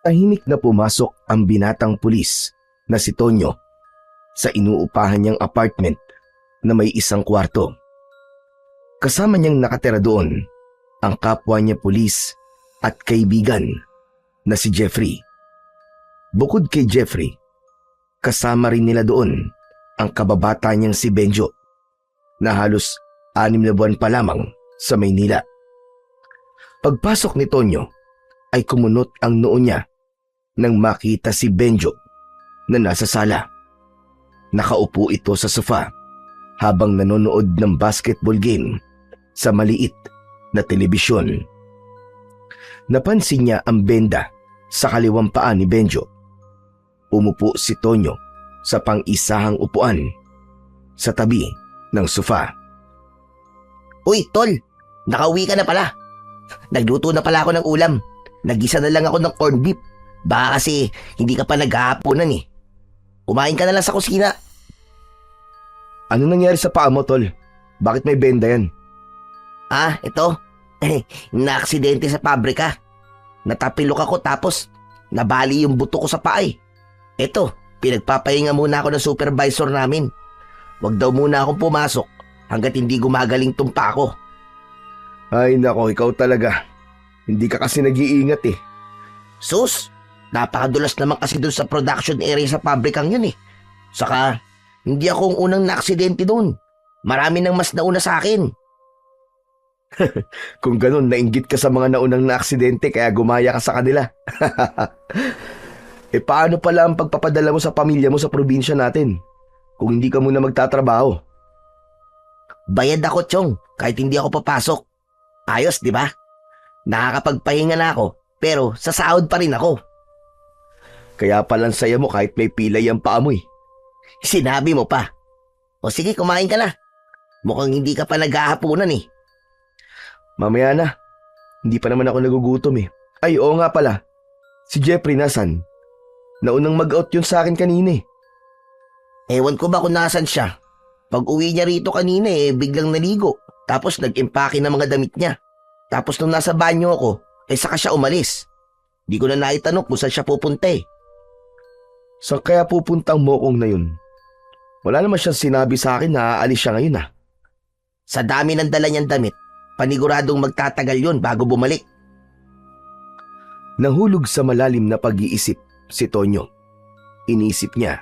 Tahimik na pumasok ang binatang pulis na si Tonyo sa inuupahan niyang apartment na may isang kwarto. Kasama niyang nakatira doon ang kapwa niya pulis at kaibigan na si Jeffrey. Bukod kay Jeffrey, kasama rin nila doon ang kababata niyang si Benjo na halos 6 na buwan pa lamang sa Maynila. Pagpasok ni Tonyo ay kumunot ang noo niya nang makita si Benjo na nasa sala. Nakaupo ito sa sofa habang nanonood ng basketball game sa maliit na telebisyon. Napansin niya ang benda sa kaliwang paa ni Benjo. Umupo si Tonyo sa pang-isahang upuan sa tabi ng sofa. Uy, tol! Nakauwi ka na pala. Nagluto na pala ako ng ulam. Nagisa na lang ako ng corned beef. Baka kasi hindi ka pa naghahaponan eh. Kumain ka na lang sa kusina. Ano nangyari sa paa mo, tol? Bakit may benda yan? Ito. Naaksidente sa pabrika. Natapilok ako tapos nabali yung buto ko sa paa eh. Ito, pinagpapahinga muna ako ng supervisor namin. Wag daw muna akong pumasok hanggat hindi gumagaling tong paa ko. Ay nako, ikaw talaga. Hindi ka kasi nag-iingat eh. Sus, napakadulas naman kasi dun sa production area sa pabrikang yun eh. Saka, hindi ako ang unang naaksidente dun. Marami nang mas nauna sa akin. Kung ganun, nainggit ka sa mga naunang na-aksidente kaya gumaya ka sa kanila. Paano pala ang pagpapadala mo sa pamilya mo sa probinsya natin kung hindi ka muna magtatrabaho? Bayad ako, Chong, kahit hindi ako papasok. Ayos, di ba? Nakakapagpahinga na ako, pero sa sahod pa rin ako. Kaya palang saya mo kahit may pilay ang paa mo eh. Sinabi mo pa. O sige, kumain ka na. Mukhang hindi ka pa naghahaponan eh. Mamaya na. Hindi pa naman ako nagugutom eh. Ay, oo nga pala. Si Jeffrey nasan? Naunang mag-out yun sa akin kanina eh. Ewan ko ba kung nasan siya. Pag uwi niya rito kanina biglang naligo. Tapos nag-impake ng mga damit niya. Tapos nung nasa banyo ako, saka siya umalis. Di ko na naitanong kung saan siya pupunta eh. Saan kaya pupuntang mokong na yun? Wala naman siyang sinabi sa akin na aalis siya ngayon ah. Sa dami ng dala niyang damit, paniguradong magtatagal yun bago bumalik. Nahulog sa malalim na pag-iisip si Tonyo. Inisip niya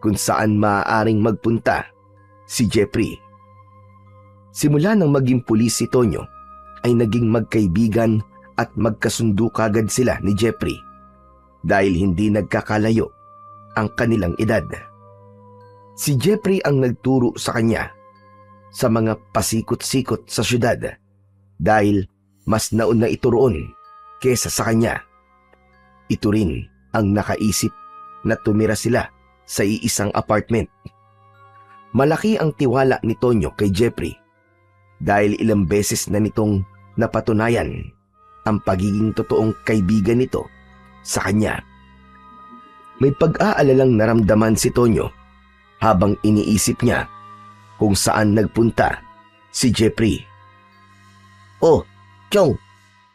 kung saan maaaring magpunta si Jeffrey. Simula nang maging pulis si Tonyo, ay naging magkaibigan at magkasundo kagad sila ni Jeffrey dahil hindi nagkakalayo ang kanilang edad. Si Jeffrey ang nagturo sa kanya sa mga pasikot-sikot sa syudad dahil mas nauna ito roon kesa sa kanya. Ito rin ang nakaisip na tumira sila sa iisang apartment. Malaki ang tiwala ni Tonyo kay Jeffrey dahil ilang beses na nitong napatunayan ang pagiging totoong kaibigan nito sa kanya. May pag-aalalang naramdaman si Tonyo habang iniisip niya kung saan nagpunta si Jeffrey. Oh, Chong,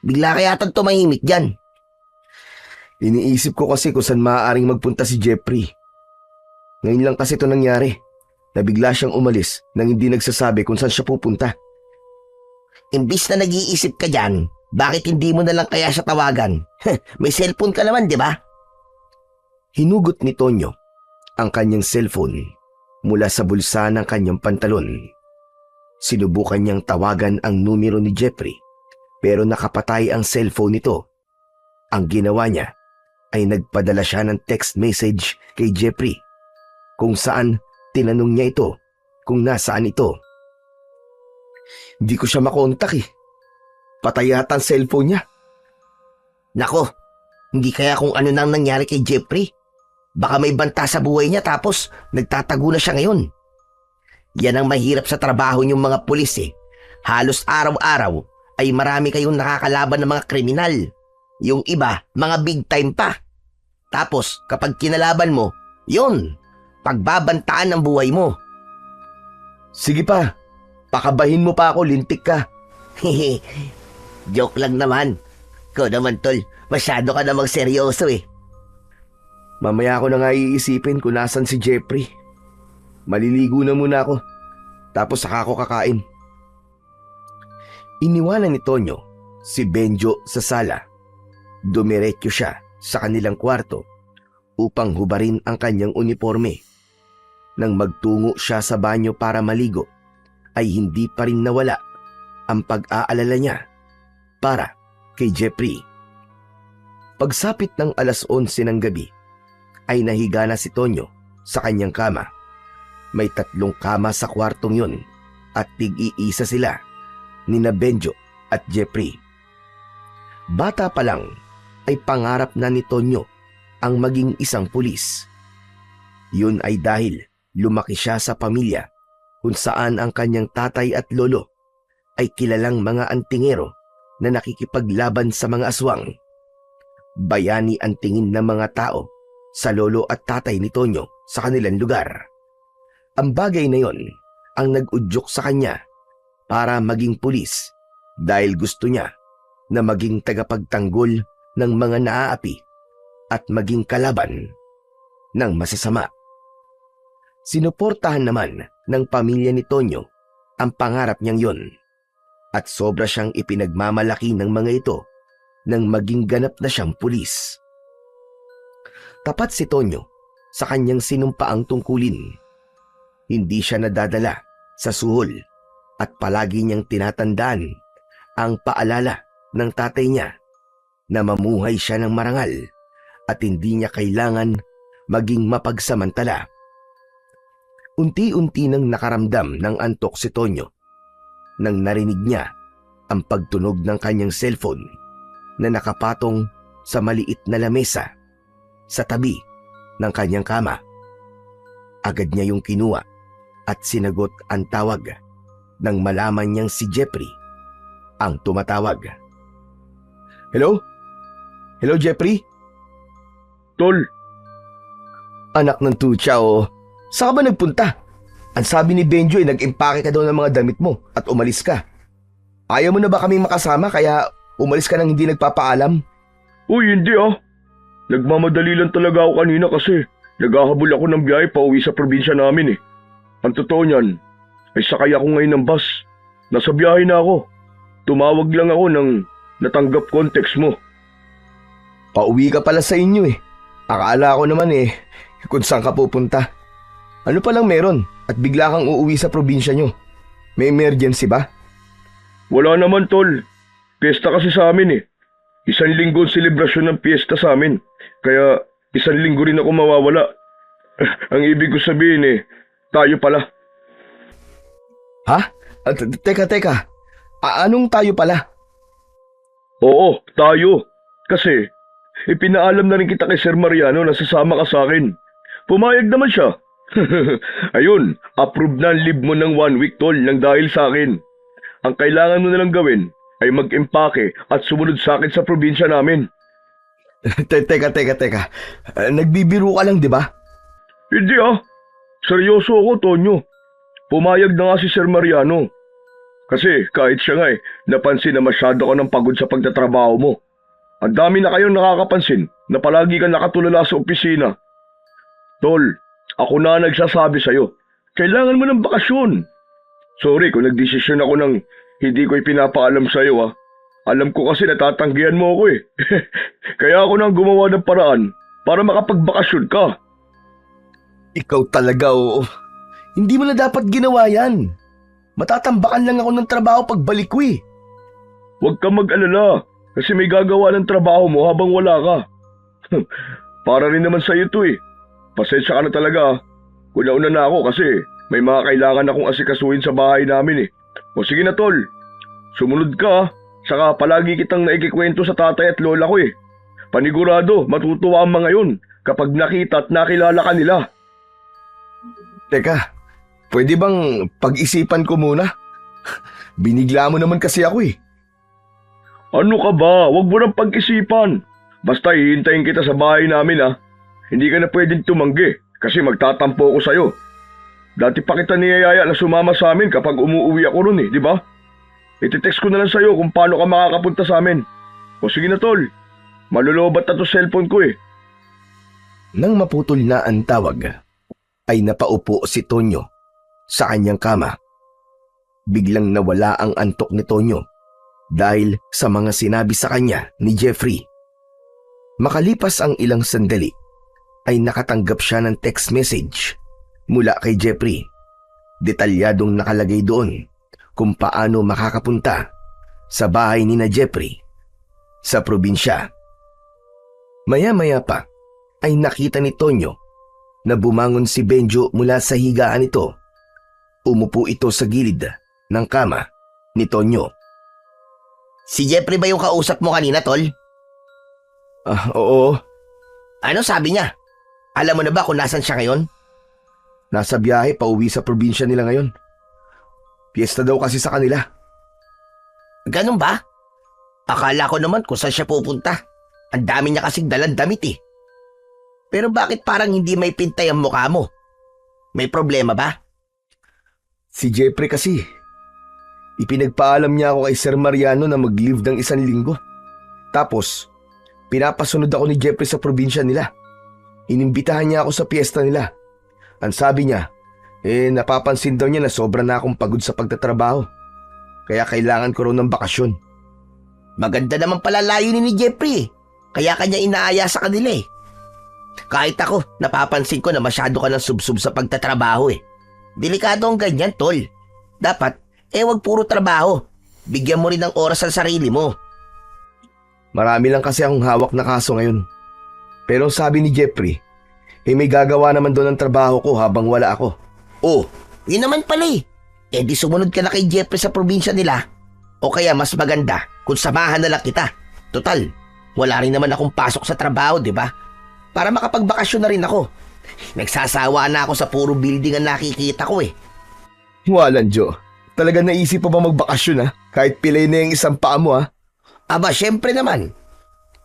bigla kaya yatang tumahimik dyan. Iniisip ko kasi kung saan maaaring magpunta si Jeffrey. Ngayon lang kasi ito nangyari na bigla siyang umalis nang hindi nagsasabi kung saan siya pupunta. Imbis na nag-iisip ka dyan, bakit hindi mo na lang kaya siya tawagan? May cellphone ka naman, di ba? Hinugot ni Tonyo ang kanyang cellphone mula sa bulsa ng kanyang pantalon. Sinubukan niyang tawagan ang numero ni Jeffrey pero nakapatay ang cellphone nito. Ang ginawa niya ay nagpadala siya ng text message kay Jeffrey kung saan tinanong niya ito kung nasaan ito. Hindi ko siya makontak eh. Patay yata ang cellphone niya. Nako, hindi kaya kung ano nang nangyari kay Jeffrey. Baka may banta sa buhay niya tapos nagtatago na siya ngayon. Yan ang mahirap sa trabaho niyong mga pulis eh. Halos araw-araw ay marami kayong nakakalaban ng mga kriminal. Yung iba, mga big time pa. Tapos kapag kinalaban mo, yun, pagbabantaan ang buhay mo. Sige pa, pakabahin mo pa ako, lintik ka. Joke lang naman. Ikaw naman, tol, Masyado ka namang seryoso eh. Mamaya ko na nga iisipin kung nasan si Jeffrey. Maliligo na muna ako, tapos saka ako kakain. Iniwanan ni Tonyo si Benjo sa sala. Dumiretso siya sa kanilang kwarto upang hubarin ang kanyang uniforme. Nang magtungo siya sa banyo para maligo, ay hindi pa rin nawala ang pag-aalala niya para kay Jeffrey. Pagsapit ng 11:00 ng gabi, ay nahiga na si Tonyo sa kanyang kama. May 3 kama sa kwartong yun at tig-iisa sila nina Benjo at Jeffrey. Bata pa lang ay pangarap na ni Tonyo ang maging isang pulis. Yun ay dahil lumaki siya sa pamilya kung saan ang kanyang tatay at lolo ay kilalang mga antingero na nakikipaglaban sa mga aswang. Bayani ang tingin ng mga tao sa lolo at tatay ni Tonyo sa kanilang lugar. Ang bagay na yon ang nag-udyok sa kanya para maging pulis dahil gusto niya na maging tagapagtanggol ng mga naaapi at maging kalaban ng masasama. Sinuportahan naman ng pamilya ni Tonyo ang pangarap niyang yon at sobra siyang ipinagmamalaki ng mga ito nang maging ganap na siyang pulis. Tapat si Tonyo sa kanyang sinumpaang tungkulin. Hindi siya nadadala sa suhol at palagi niyang tinatandaan ang paalala ng tatay niya na mamuhay siya ng marangal at hindi niya kailangan maging mapagsamantala. Unti-unti nang nakaramdam ng antok si Tonyo nang narinig niya ang pagtunog ng kanyang cellphone na nakapatong sa maliit na lamesa sa tabi ng kanyang kama. Agad niya yung kinuha at sinagot ang tawag nang malaman niyang si Jeffrey ang tumatawag. Hello? Hello, Jeffrey? Tol, Anak ng tutsa o. Saan ka ba nagpunta? Ang sabi ni Benjo ay nag-impake ka daw ng mga damit mo at umalis ka. Ayaw mo na ba kaming makasama kaya umalis ka nang hindi nagpapaalam? uy hindi ah. Nagmamadali lang talaga ako kanina kasi naghahabol ako ng biyahe pa uwi sa probinsya namin eh. Ang totoo niyan, ay sakay ako ngayon ng bus. Nasa biyahe na ako. Tumawag lang ako nang natanggap ko ang text mo. Pauwi ka pala sa inyo eh. Akala ko naman kung saan ka pupunta. Ano palang meron at bigla kang uuwi sa probinsya nyo? May emergency ba? Wala naman tol. Piyesta kasi sa amin eh. 1 linggo ang selebrasyon ng piyesta sa amin. Kaya 1 linggo rin ako mawawala. Ang ibig ko sabihin tayo pala. Ha? Teka. Anong tayo pala? Oo, tayo. Kasi ipinaalam na rin kita kay Sir Mariano na sasama ka sa akin. Pumayag naman siya. Ayun, approve na ang leave mo ng 1 week tol nang dahil sa akin. Ang kailangan mo na lang gawin ay mag-impake at sumunod sa akin sa probinsya namin. Teka. Nagbibiro ka lang, di ba? Hindi ah. Seryoso ako, Tonyo. Pumayag na nga si Sir Mariano. Kasi kahit siya nga napansin na masyado ka ng pagod sa pagtatrabaho mo. Ang dami na kayong nakakapansin na palagi ka nakatulala sa opisina. Tol, ako na nagsasabi sa'yo, kailangan mo ng bakasyon. Sorry kung nagdesisyon ako nang hindi ko ipinapaalam sa'yo ah. Alam ko kasi natatanggihan mo ako eh. Kaya ako nang gumawa ng paraan para makapagbakasyon ka. Ikaw talaga oo. Hindi mo na dapat ginawa yan. Matatambakan lang ako ng trabaho pagbalik ko eh. Huwag kang mag-alala kasi may gagawa ng trabaho mo habang wala ka. Para rin naman sa'yo to eh. Pasensya ka na talaga ah. Una na ako kasi may mga kailangan akong asikasuhin sa bahay namin eh. O sige na tol, sumunod ka ah. Saka palagi kitang naikikwento sa tatay at lola ko eh. Panigurado, matutuwa ang mga yun kapag nakita at nakilala ka nila. Teka, pwede bang pag-isipan ko muna? Binigla mo naman kasi ako eh. Ano ka ba? Huwag mo nang pag-isipan. Basta hihintayin kita sa bahay namin ah. Hindi ka na pwedeng tumanggi kasi magtatampo ako sa'yo. Dati pa kita niyayaya na sumama sa amin kapag umuwi ako ron eh, di ba? Iti-text ko na lang sa'yo kung paano ka makakapunta sa amin. O sige na tol, Malulobat na to cellphone ko eh. Nang maputol na ang tawag, ay napaupo si Tonyo sa kanyang kama. Biglang nawala ang antok ni Tonyo dahil sa mga sinabi sa kanya ni Jeffrey. Makalipas ang ilang sandali, ay nakatanggap siya ng text message mula kay Jeffrey. Detalyadong nakalagay doon kung paano makakapunta sa bahay ni na Jeffrey sa probinsya. Maya-maya pa ay nakita ni Tonyo na bumangon si Benjo mula sa higaan nito. Umupo ito sa gilid ng kama ni Tonyo. Si Jeffrey ba yung kausap mo kanina, tol? Oo. Ano sabi niya? Alam mo na ba kung nasan siya ngayon? Nasa biyahe pauwi sa probinsya nila ngayon. Piyesta daw kasi sa kanila. Ganun ba? Akala ko naman kung saan siya pupunta. Ang dami niya kasing dalang damit eh. Pero bakit parang hindi may pintay ang mukha mo? May problema ba? Si Jeffrey kasi, ipinagpaalam niya ako kay Sir Mariano na mag-leave ng 1 linggo. Tapos, pinapasunod ako ni Jeffrey sa probinsya nila. Inimbitahan niya ako sa piyesta nila. Ang sabi niya, napapansin daw niya na sobra na akong pagod sa pagtatrabaho. Kaya kailangan ko raw ng bakasyon. Maganda naman pala layunin ni Jeffrey. Kaya kanya inaaya sa kanila eh. Kahit ako, napapansin ko na masyado ka ng subsub sa pagtatrabaho eh. Delikado ang ganyan, tol. Dapat, wag puro trabaho. Bigyan mo rin ng oras sa sarili mo. Marami lang kasi akong hawak na kaso ngayon. Pero sabi ni Jeffrey, may gagawa naman doon ang trabaho ko habang wala ako. Oh, yun naman pala eh. Di sumunod ka na kay Jeffrey sa probinsya nila. O kaya mas maganda kung samahan na lang kita. Total, wala rin naman akong pasok sa trabaho, di ba? Para makapagbakasyon na rin ako. Nagsasawa na ako sa puro building ang nakikita ko eh. Walang Jo. Talaga naisip pa ba magbakasyon Kahit pilay na yung isang paa mo Aba, syempre naman.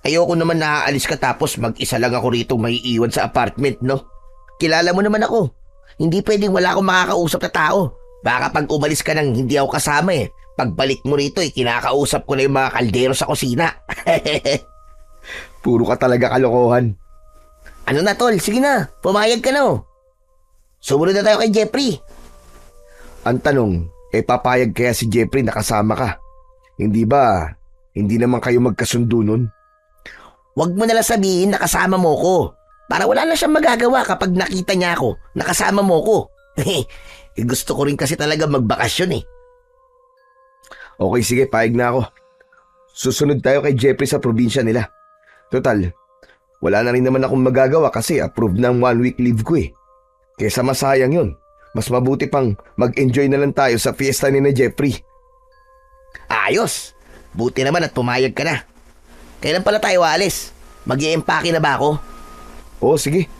Ayoko naman naaalis ka tapos mag-isa lang ako rito may iwan sa apartment, no? Kilala mo naman ako. Hindi pwedeng wala akong makakausap na tao. Baka pag umalis ka nang hindi ako kasama eh. Pagbalik mo rito kinakausap ko na yung mga kaldero sa kusina. Puro ka talaga kalokohan. Ano na tol, sige na, pumayag ka na. Sumunod na tayo kay Jeffrey. Ang tanong, papayag kaya si Jeffrey na kasama ka? Hindi ba, hindi naman kayo magkasundo nun? Huwag mo nalang sabihin na kasama mo ko. Para wala na siyang magagawa kapag nakita niya ako, nakasama mo ko. Gusto ko rin kasi talaga magbakasyon eh. Okay, sige, payag na ako. Susunod tayo kay Jeffrey sa probinsya nila. Total, wala na rin naman akong magagawa kasi approved ng 1 week leave ko eh. Kesa masayang yun. Mas mabuti pang mag-enjoy na lang tayo sa fiesta ni na Jeffrey. Ayos! Buti naman at pumayag ka na. Kailan pala tayo aalis? Mag-i-empake na ba ako? Oo, sige.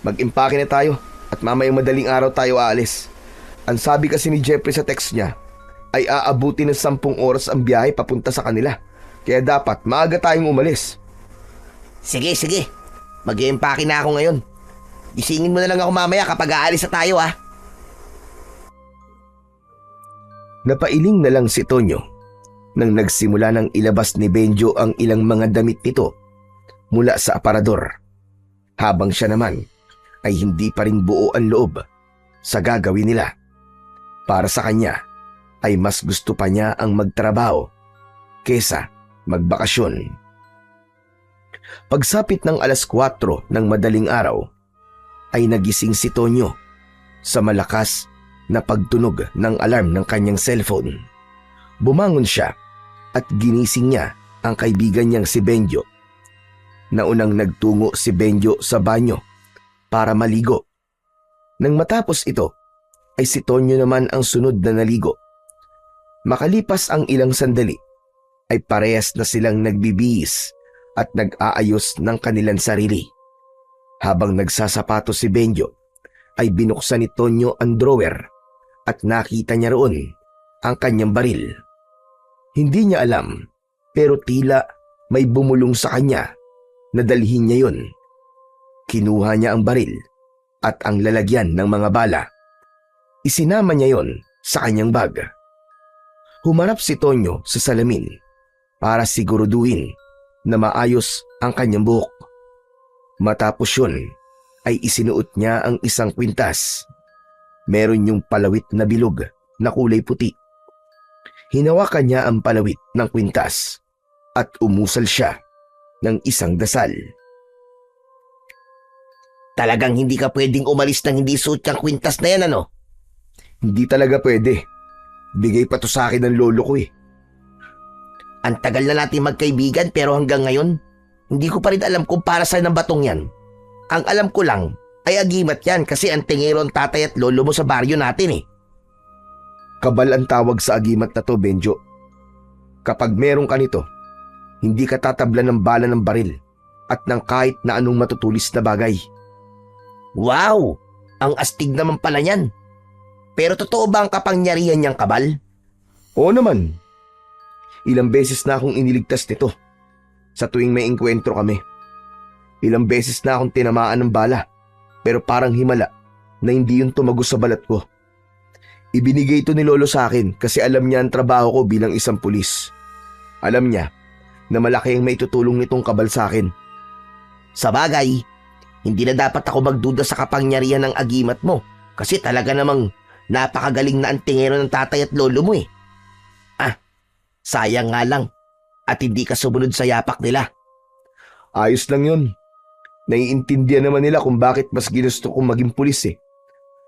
Mag-impake na tayo at mamayang madaling araw tayo aalis. Ang sabi kasi ni Jeffrey sa text niya ay aabuti ng 10 oras ang biyahe papunta sa kanila. Kaya dapat maaga tayong umalis. Sige. Mag-i-empake na ako ngayon. Gisingin mo na lang ako mamaya kapag aalis na tayo Napailing na lang si Tonyo nang nagsimula ng ilabas ni Benjo ang ilang mga damit nito mula sa aparador. Habang siya naman ay hindi pa rin buo ang loob sa gagawin nila. Para sa kanya ay mas gusto pa niya ang magtrabaho kesa magbakasyon. Pagsapit ng 4:00 ng madaling araw ay nagising si Tonyo sa malakas na pagtunog ng alarm ng kanyang cellphone. Bumangon siya at ginising niya ang kaibigan niyang si Benjo. Naunang nagtungo si Benjo sa banyo para maligo. Nang matapos ito, ay si Tonyo naman ang sunod na naligo. Makalipas ang ilang sandali, ay parehas na silang nagbibihis at nag-aayos ng kanilang sarili. Habang nagsasapato si Benjo, ay binuksan ni Tonyo ang drawer at nakita niya roon ang kanyang baril. Hindi niya alam, pero tila may bumulong sa kanya na dalhin niya yon. Kinuha niya ang baril at ang lalagyan ng mga bala. Isinama niya yon sa kanyang bag. Humarap si Tonyo sa salamin para siguraduhin na maayos ang kanyang buhok. Matapos yun ay isinuot niya ang isang kwintas. Meron yung palawit na bilog na kulay puti. Hinawakan niya ang palawit ng kwintas at umusal siya ng isang dasal. Talagang hindi ka pwedeng umalis nang hindi suot yung kwintas na yan, ano? Hindi talaga pwede. Bigay pa to sa akin ng lolo ko eh. Ang tagal na natin magkaibigan pero hanggang ngayon, hindi ko pa rin alam kung para saan ang batong yan. Ang alam ko lang ay agimat yan kasi ang tingero ang tatay at lolo mo sa baryo natin eh. Kabal ang tawag sa agimat na to, Benjo. Kapag meron ka nito, hindi ka tatablan ng bala ng baril at ng kahit na anong matutulis na bagay. Wow! Ang astig naman pala niyan. Pero totoo ba ang kapangyarihan niyang kabal? Oo naman. Ilang beses na akong iniligtas nito sa tuwing may engkwentro kami. Ilang beses na akong tinamaan ng bala pero parang himala na hindi yun tumagos sa balat ko. Ibinigay ito ni Lolo sa akin kasi alam niya ang trabaho ko bilang isang pulis. Alam niya na malaki ang maitutulong nitong kabal sa akin. Sa bagay, hindi na dapat ako magduda sa kapangyarihan ng agimat mo kasi talaga namang napakagaling na ang tingero ng tatay at lolo mo eh. Sayang nga lang at hindi ka sumunod sa yapak nila. Ayos lang yun. Naiintindihan naman nila kung bakit mas ginusto kong maging pulis eh.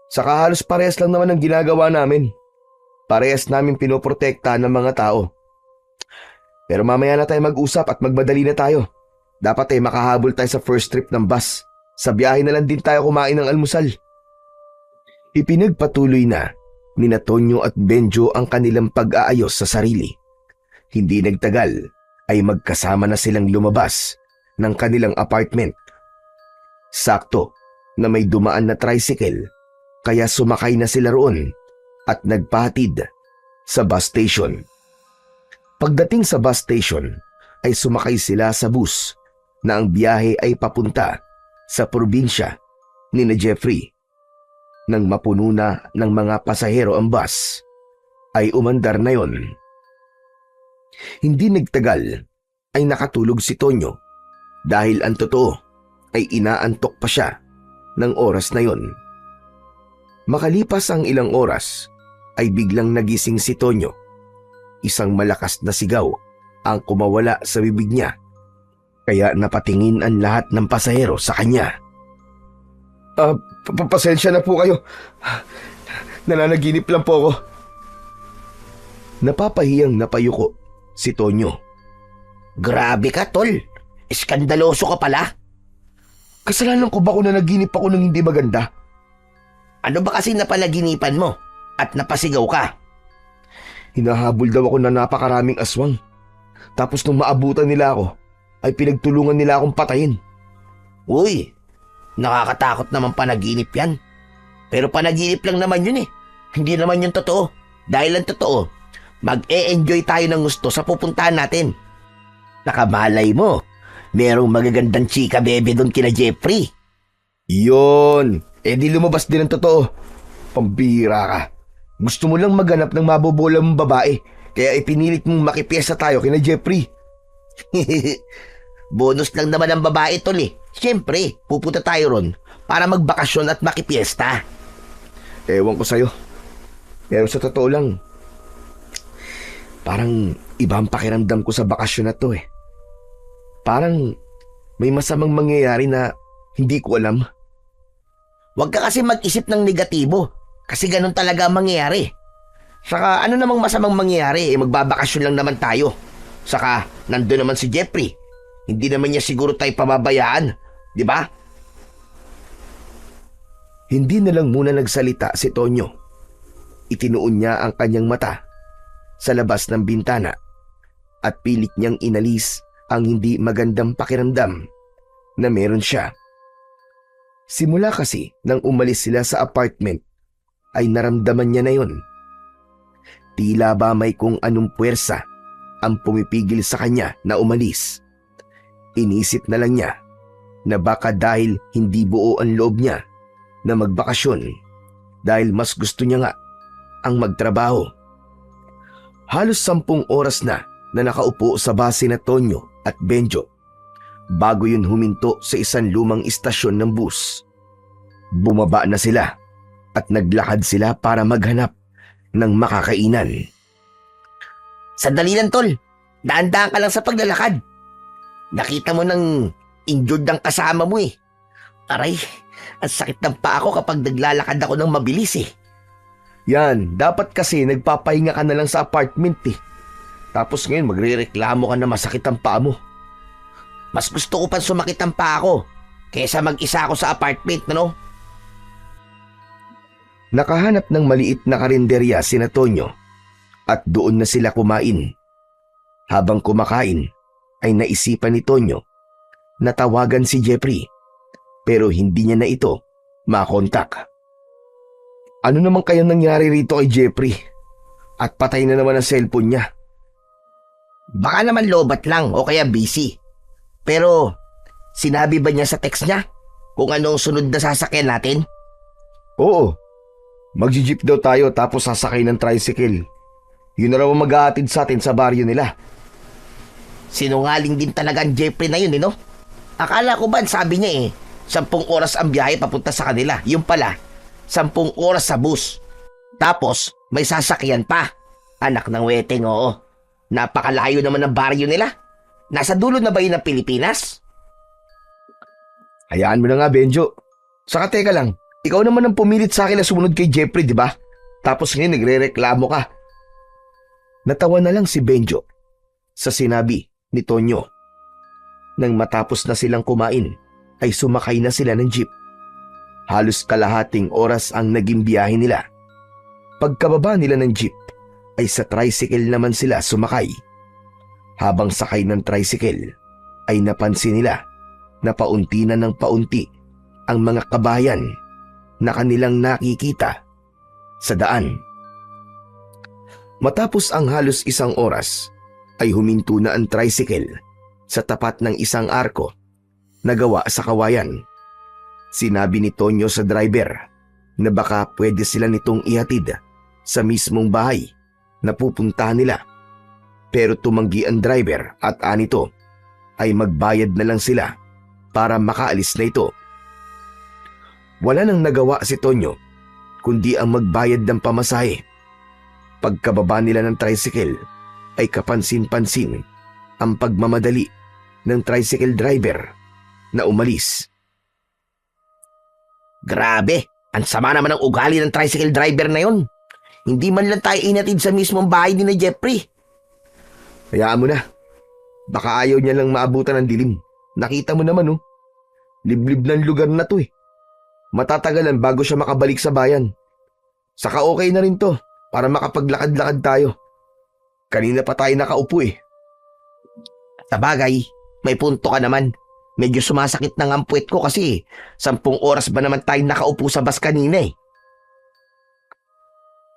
Saka halos parehas lang naman ang ginagawa namin. Parehas namin pinoprotektahan ng mga tao. Pero mamaya na tayo mag-usap at magmadali na tayo. Dapat makahabol tayo sa first trip ng bus. Sa biyahe na lang din tayo kumain ng almusal. Ipinagpatuloy na ni Tonyo at Benjo ang kanilang pag-aayos sa sarili. Hindi nagtagal ay magkasama na silang lumabas ng kanilang apartment. Sakto na may dumaan na tricycle kaya sumakay na sila roon at nagpahatid sa bus station. Pagdating sa bus station ay sumakay sila sa bus na ang biyahe ay papunta sa probinsya ni Jeffrey. Nang mapuno na ng mga pasahero ang bus ay umandar na yon. Hindi nagtagal ay nakatulog si Tonyo dahil ang totoo ay inaantok pa siya ng oras na yon. Makalipas ang ilang oras ay biglang nagising si Tonyo. Isang malakas na sigaw ang kumawala sa bibig niya kaya napatingin ang lahat ng pasahero sa kanya. Pasensya na po kayo. Nananaginip lang po ako. Napapahiyang napayuko si Tonyo. Grabe ka, tol. Iskandaloso ka pala. Kasalanan ko ba kung nanaginip ako ng hindi maganda? Ano ba kasi napalaginipan mo at napasigaw ka? Hinahabol daw ako ng napakaraming aswang. Tapos nung maabutan nila ako, ay pinagtulungan nila akong patayin. Uy, nakakatakot naman panaginip yan. Pero panaginip lang naman yun eh. Hindi naman yun totoo. Dahil ang totoo, mag-e-enjoy tayo ng gusto sa pupuntahan natin. Nakamalay mo, merong magagandang chika bebe doon kina Jeffrey. Iyon, di lumabas din ang totoo. Pambira ka. Gusto mo lang maghanap ng mabobola mong babae, kaya ipinilit mong makipiyesa tayo kina Jeffrey. Bonus lang naman ang babae, tol eh. Siyempre, pupunta tayo ron para magbakasyon at makipiesta. Ewan ko sa'yo. Pero sa totoo lang, parang iba ang pakiramdam ko sa bakasyon na to eh. Parang may masamang mangyayari na hindi ko alam. Huwag ka kasi mag-isip ng negatibo kasi ganun talaga ang mangyayari. Saka ano namang masamang mangyayari magbabakasyon lang naman tayo. Saka nandun naman si Jeffrey. Hindi naman niya siguro tayo pababayaan, di ba? Hindi na lang muna nagsalita si Tonyo. Itinuon niya ang kanyang mata sa labas ng bintana at pilit niyang inalis ang hindi magandang pakiramdam na meron siya. Simula kasi nang umalis sila sa apartment ay naramdaman niya na yun. Tila ba may kung anong puwersa ang pumipigil sa kanya na umalis. Inisip na lang niya na baka dahil hindi buo ang loob niya na magbakasyon dahil mas gusto niya nga ang magtrabaho. Halos 10 oras na nakaupo sa base na Tonyo at Benjo bago yun huminto sa isang lumang istasyon ng bus. Bumaba na sila at naglakad sila para maghanap ng makakainan. Sandali lang, tol. Daan-daan ka lang sa paglalakad. Nakita mo nang injured ang kasama mo eh. Aray, ang sakit ng paa ko kapag naglalakad ako ng mabilis eh. Yan, dapat kasi nagpapahinga ka na lang sa apartment eh. Tapos ngayon magrereklamo ka na masakit ang paa mo. Mas gusto ko pang sumakit ang paa ko kaysa mag-isa ako sa apartment, no? Nakahanap ng maliit na karinderya sina Tonyo at doon na sila kumain. Habang kumakain ay naisipan ni Tonyo na tawagan si Jeffrey pero hindi niya na ito makontak. Ano naman kaya nangyari rito kay Jeffrey? At patay na naman ang cellphone niya. Baka naman lobat lang o kaya busy. Pero sinabi ba niya sa text niya kung anong sunod na sasakyan natin? Oo, magji-jeep daw tayo tapos sasakay ng tricycle. Yun na raw ang mag-aatid sa atin sa baryo nila. Sinungaling din talaga ang Jeffrey na yun, no? Akala ko ba sabi niya 10 oras ang biyahe papunta sa kanila. Yung pala, 10 oras sa bus. Tapos, may sasakyan pa. Anak ng weteng, oo. Napakalayo naman ng baryo nila. Nasa dulo na ba yun ng Pilipinas? Hayaan mo na nga, Benjo. Saka teka lang, ikaw naman ang pumilit sa akin na sumunod kay Jeffrey, di ba? Tapos ngayon nagre-reklamo ka. Natawa na lang si Benjo sa sinabi ni Tonyo. Nang matapos na silang kumain, ay sumakay na sila ng jeep. Halos kalahating oras ang naging biyahe nila. Pagkababa nila ng jeep, ay sa tricycle naman sila sumakay. Habang sakay ng tricycle, ay napansin nila na paunti na ng paunti ang mga kabayan na kanilang nakikita sa daan. Matapos ang halos 1 oras, ay huminto na ang tricycle sa tapat ng isang arko na gawa sa kawayan. Sinabi ni Tonyo sa driver na baka pwede sila nitong ihatid sa mismong bahay na pupuntahan nila. Pero tumanggi ang driver at anito ay magbayad na lang sila para makaalis na ito. Wala nang nagawa si Tonyo kundi ang magbayad ng pamasahe. Pagkababa nila ng tricycle ay kapansin-pansin ang pagmamadali ng tricycle driver na umalis. Grabe, ang sama naman ng ugali ng tricycle driver na yun. Hindi man lang tayo inatid sa mismong bahay ni na Jeffrey. Hayaan mo na. Baka ayaw niya lang maabutan ng dilim. Nakita mo naman oh. Liblib ng lugar na to eh. Matatagalan bago siya makabalik sa bayan. Saka okay na rin to para makapaglakad-lakad tayo. Kanina pa tayo nakaupo eh. Sa bagay, may punto ka naman. Medyo sumasakit na ang puwet ko kasi 10 oras ba naman tayo nakaupo sa bus kanina eh.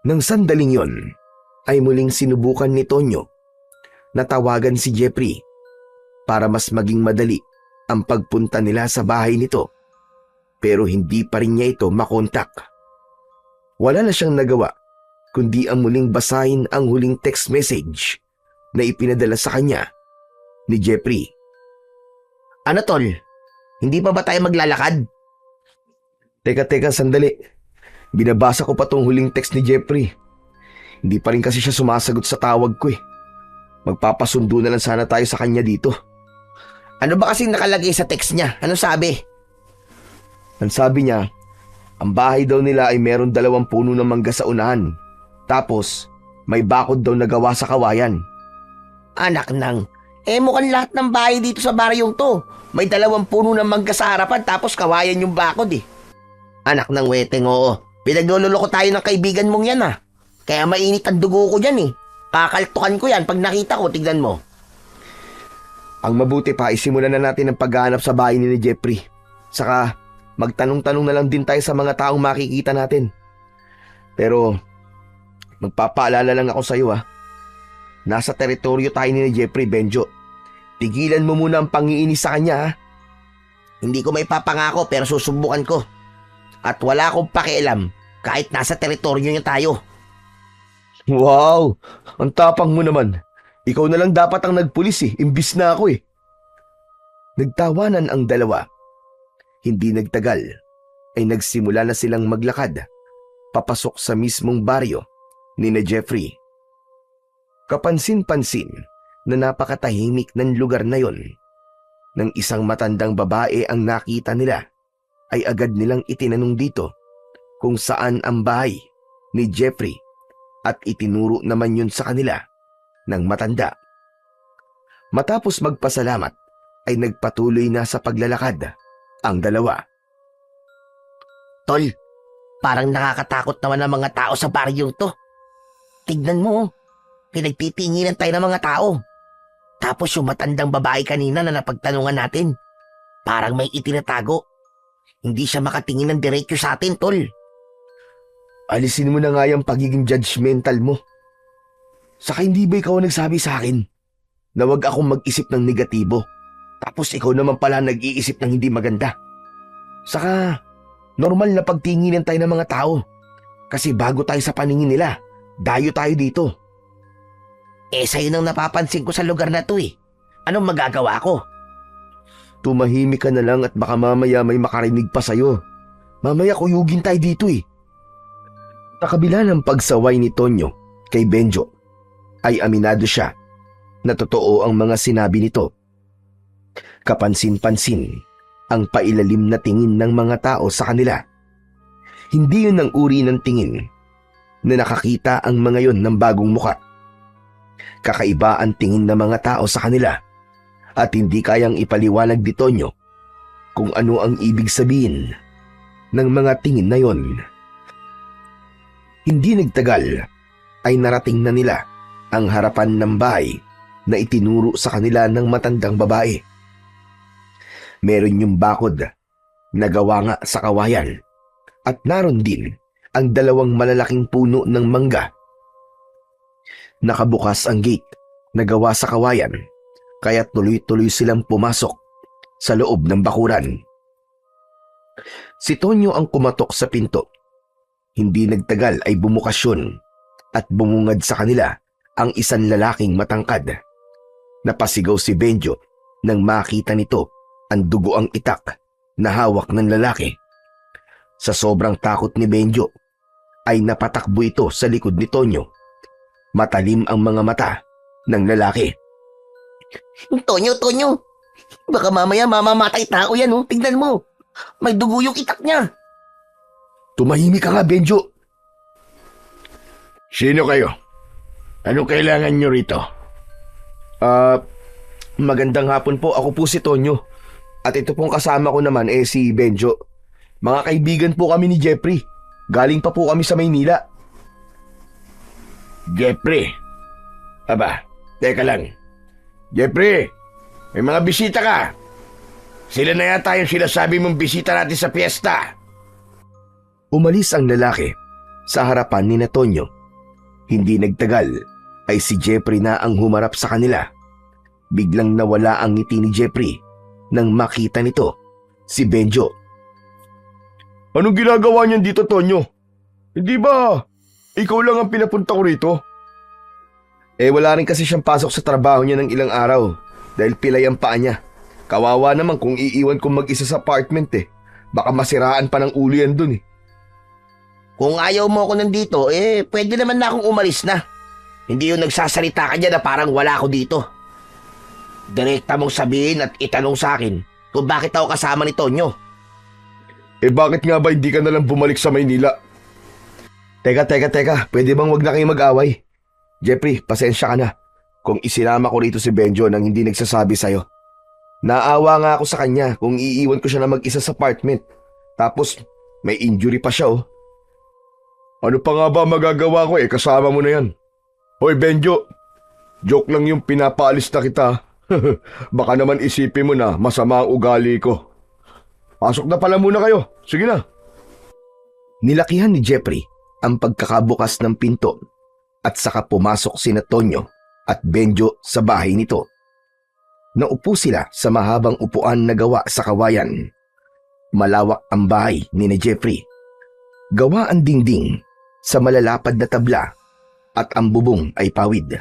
Nang sandaling yon, ay muling sinubukan ni Tonyo na tawagan si Jeffrey para mas maging madali ang pagpunta nila sa bahay nito. Pero hindi pa rin niya ito makontak. Wala na siyang nagawa kundi ang muling basahin ang huling text message na ipinadala sa kanya ni Jeffrey. Ano tol? Hindi pa ba tayo maglalakad? Teka, sandali. Binabasa ko pa tong huling text ni Jeffrey. Hindi pa rin kasi siya sumasagot sa tawag ko eh. Magpapasundo na lang sana tayo sa kanya dito. Ano ba kasing nakalagay sa text niya? Ano sabi? Ang sabi niya, ang bahay daw nila ay meron 2 puno ng mangga sa unahan. Tapos, may bakod daw na gawa sa kawayan. Anak nang, mukhang lahat ng bahay dito sa baryong to. May 2 puno ng mangga sa harapan tapos kawayan yung bakod eh. Anak ng weteng, oo. Pinagluloko tayo ng kaibigan mong yan ah. Kaya mainit ang dugo ko dyan eh. Kakaltukan ko yan pag nakita ko, tignan mo. Ang mabuti pa, isimulan na natin ang paghahanap sa bahay ni Jeffrey. Saka, magtanong-tanong na lang din tayo sa mga taong makikita natin. Pero, magpapaalala lang ako sa iyo ah. Nasa teritoryo tayo ni Jeffrey, Benjo. Tigilan mo muna ang pangiinis sa kanya ha. Hindi ko may papangako pero susubukan ko. At wala akong pakialam kahit nasa teritoryo niya tayo. Wow! Ang tapang mo naman. Ikaw na lang dapat ang nagpulis eh, imbis na ako eh. Nagtawanan ang dalawa. Hindi nagtagal ay nagsimula na silang maglakad papasok sa mismong baryo ni na Jeffrey. Kapansin-pansin na napakatahimik ng lugar na yon. Nang isang matandang babae ang nakita nila, ay agad nilang itinanong dito kung saan ang bahay ni Jeffrey at itinuro naman yun sa kanila ng matanda. Matapos magpasalamat ay nagpatuloy na sa paglalakad ang dalawa. Tol, parang nakakatakot naman ang mga tao sa baryong to. Tignan mo, pinagtitinginan tayo ng mga tao. Tapos yung matandang babae kanina na napagtanungan natin, parang may itinatago. Hindi siya makatingin ng diretso sa atin, tol. Alisin mo na nga yung pagiging judgmental mo. Saka hindi ba ikaw ang nagsabi sa akin na wag akong mag-isip ng negatibo, tapos ikaw naman pala nag-iisip ng hindi maganda? Saka normal na pagtinginan tayo ng mga tao kasi bago tayo sa paningin nila, dayo tayo dito. Sa'yo nang napapansin ko sa lugar na to eh. Anong magagawa ko? Tumahimik ka na lang at baka mamaya may makarinig pa sa'yo. Mamaya kuyugin tayo dito eh. Sa kabila ng pagsaway ni Tonyo kay Benjo, ay aminado siya na totoo ang mga sinabi nito. Kapansin-pansin ang pailalim na tingin ng mga tao sa kanila. Hindi yun ang uri ng tingin na nakakita ang mga yon ng bagong muka. Kakaiba ang tingin ng mga tao sa kanila at hindi kayang ipaliwanag ni Tonyo kung ano ang ibig sabihin ng mga tingin na yon. Hindi nagtagal ay narating na nila ang harapan ng bahay na itinuro sa kanila ng matandang babae. Meron yung bakod na gawa nga sa kawayan at naroon din ang dalawang malalaking puno ng mangga. Nakabukas ang gate na gawa sa kawayan kaya tuloy-tuloy silang pumasok sa loob ng bakuran. Si Tonyo ang kumatok sa pinto. Hindi nagtagal ay bumukas yun at bumungad sa kanila ang isang lalaking matangkad. Napasigaw si Benjo nang makita nito ang dugo ang itak na hawak ng lalaki. Sa sobrang takot ni Benjo ay napatakbo ito sa likod ni Tonyo. Matalim ang mga mata ng lalaki. Tonyo, baka mamaya mamamatay tao yan oh. Tignan mo, may dugo yung itak niya. Tumahimik ka nga, Benjo. Sino kayo? Ano kailangan nyo rito? Magandang hapon po. Ako po si Tonyo. At ito pong kasama ko naman si Benjo. Mga kaibigan po kami ni Jeffrey. Galing pa po kami sa Maynila. Jeffrey? Aba, teka lang. Jeffrey, may mga bisita ka. Sila na yata yung sinasabi mong bisita natin sa piyesta. Umalis ang lalaki sa harapan ni Tonyo. Hindi nagtagal ay si Jeffrey na ang humarap sa kanila. Biglang nawala ang ngiti ni Jeffrey nang makita nito si Benjo. Anong ginagawa niyan dito, Tonyo? Hindi ba ikaw lang ang pinapunta ko rito? Wala rin kasi siyang pasok sa trabaho niya ng ilang araw dahil pilay ang paa niya. Kawawa naman kung iiwan kong mag-isa sa apartment Baka masiraan pa ng ulo yan dun Kung ayaw mo ako nandito, pwede naman na akong umalis na. Hindi yung nagsasalita ka dyan na parang wala ako dito. Direkta mong sabihin at itanong sa akin kung bakit ako kasama ni Tonyo. Bakit nga ba hindi ka nalang bumalik sa Maynila? Teka. Pwede bang wag na kayong mag-away? Jeffrey, pasensya ka na kung isinama ko rito si Benjo nang hindi nagsasabi sa'yo. Naawa nga ako sa kanya kung iiwan ko siya na mag-isa sa apartment. Tapos may injury pa siya Ano pa nga ba magagawa ko kasama mo na yan. Hoy Benjo, joke lang yung pinapaalis na kita. Baka naman isipin mo na masama ang ugali ko. Pasok na pala muna kayo. Sige na. Nilakihan ni Jeffrey ang pagkakabukas ng pinto at saka pumasok sina Tonyo at Benjo sa bahay nito. Naupo sila sa mahabang upuan na gawa sa kawayan. Malawak ang bahay ni Jeffrey. Gawa ang dingding sa malalapad na tabla at ang bubong ay pawid.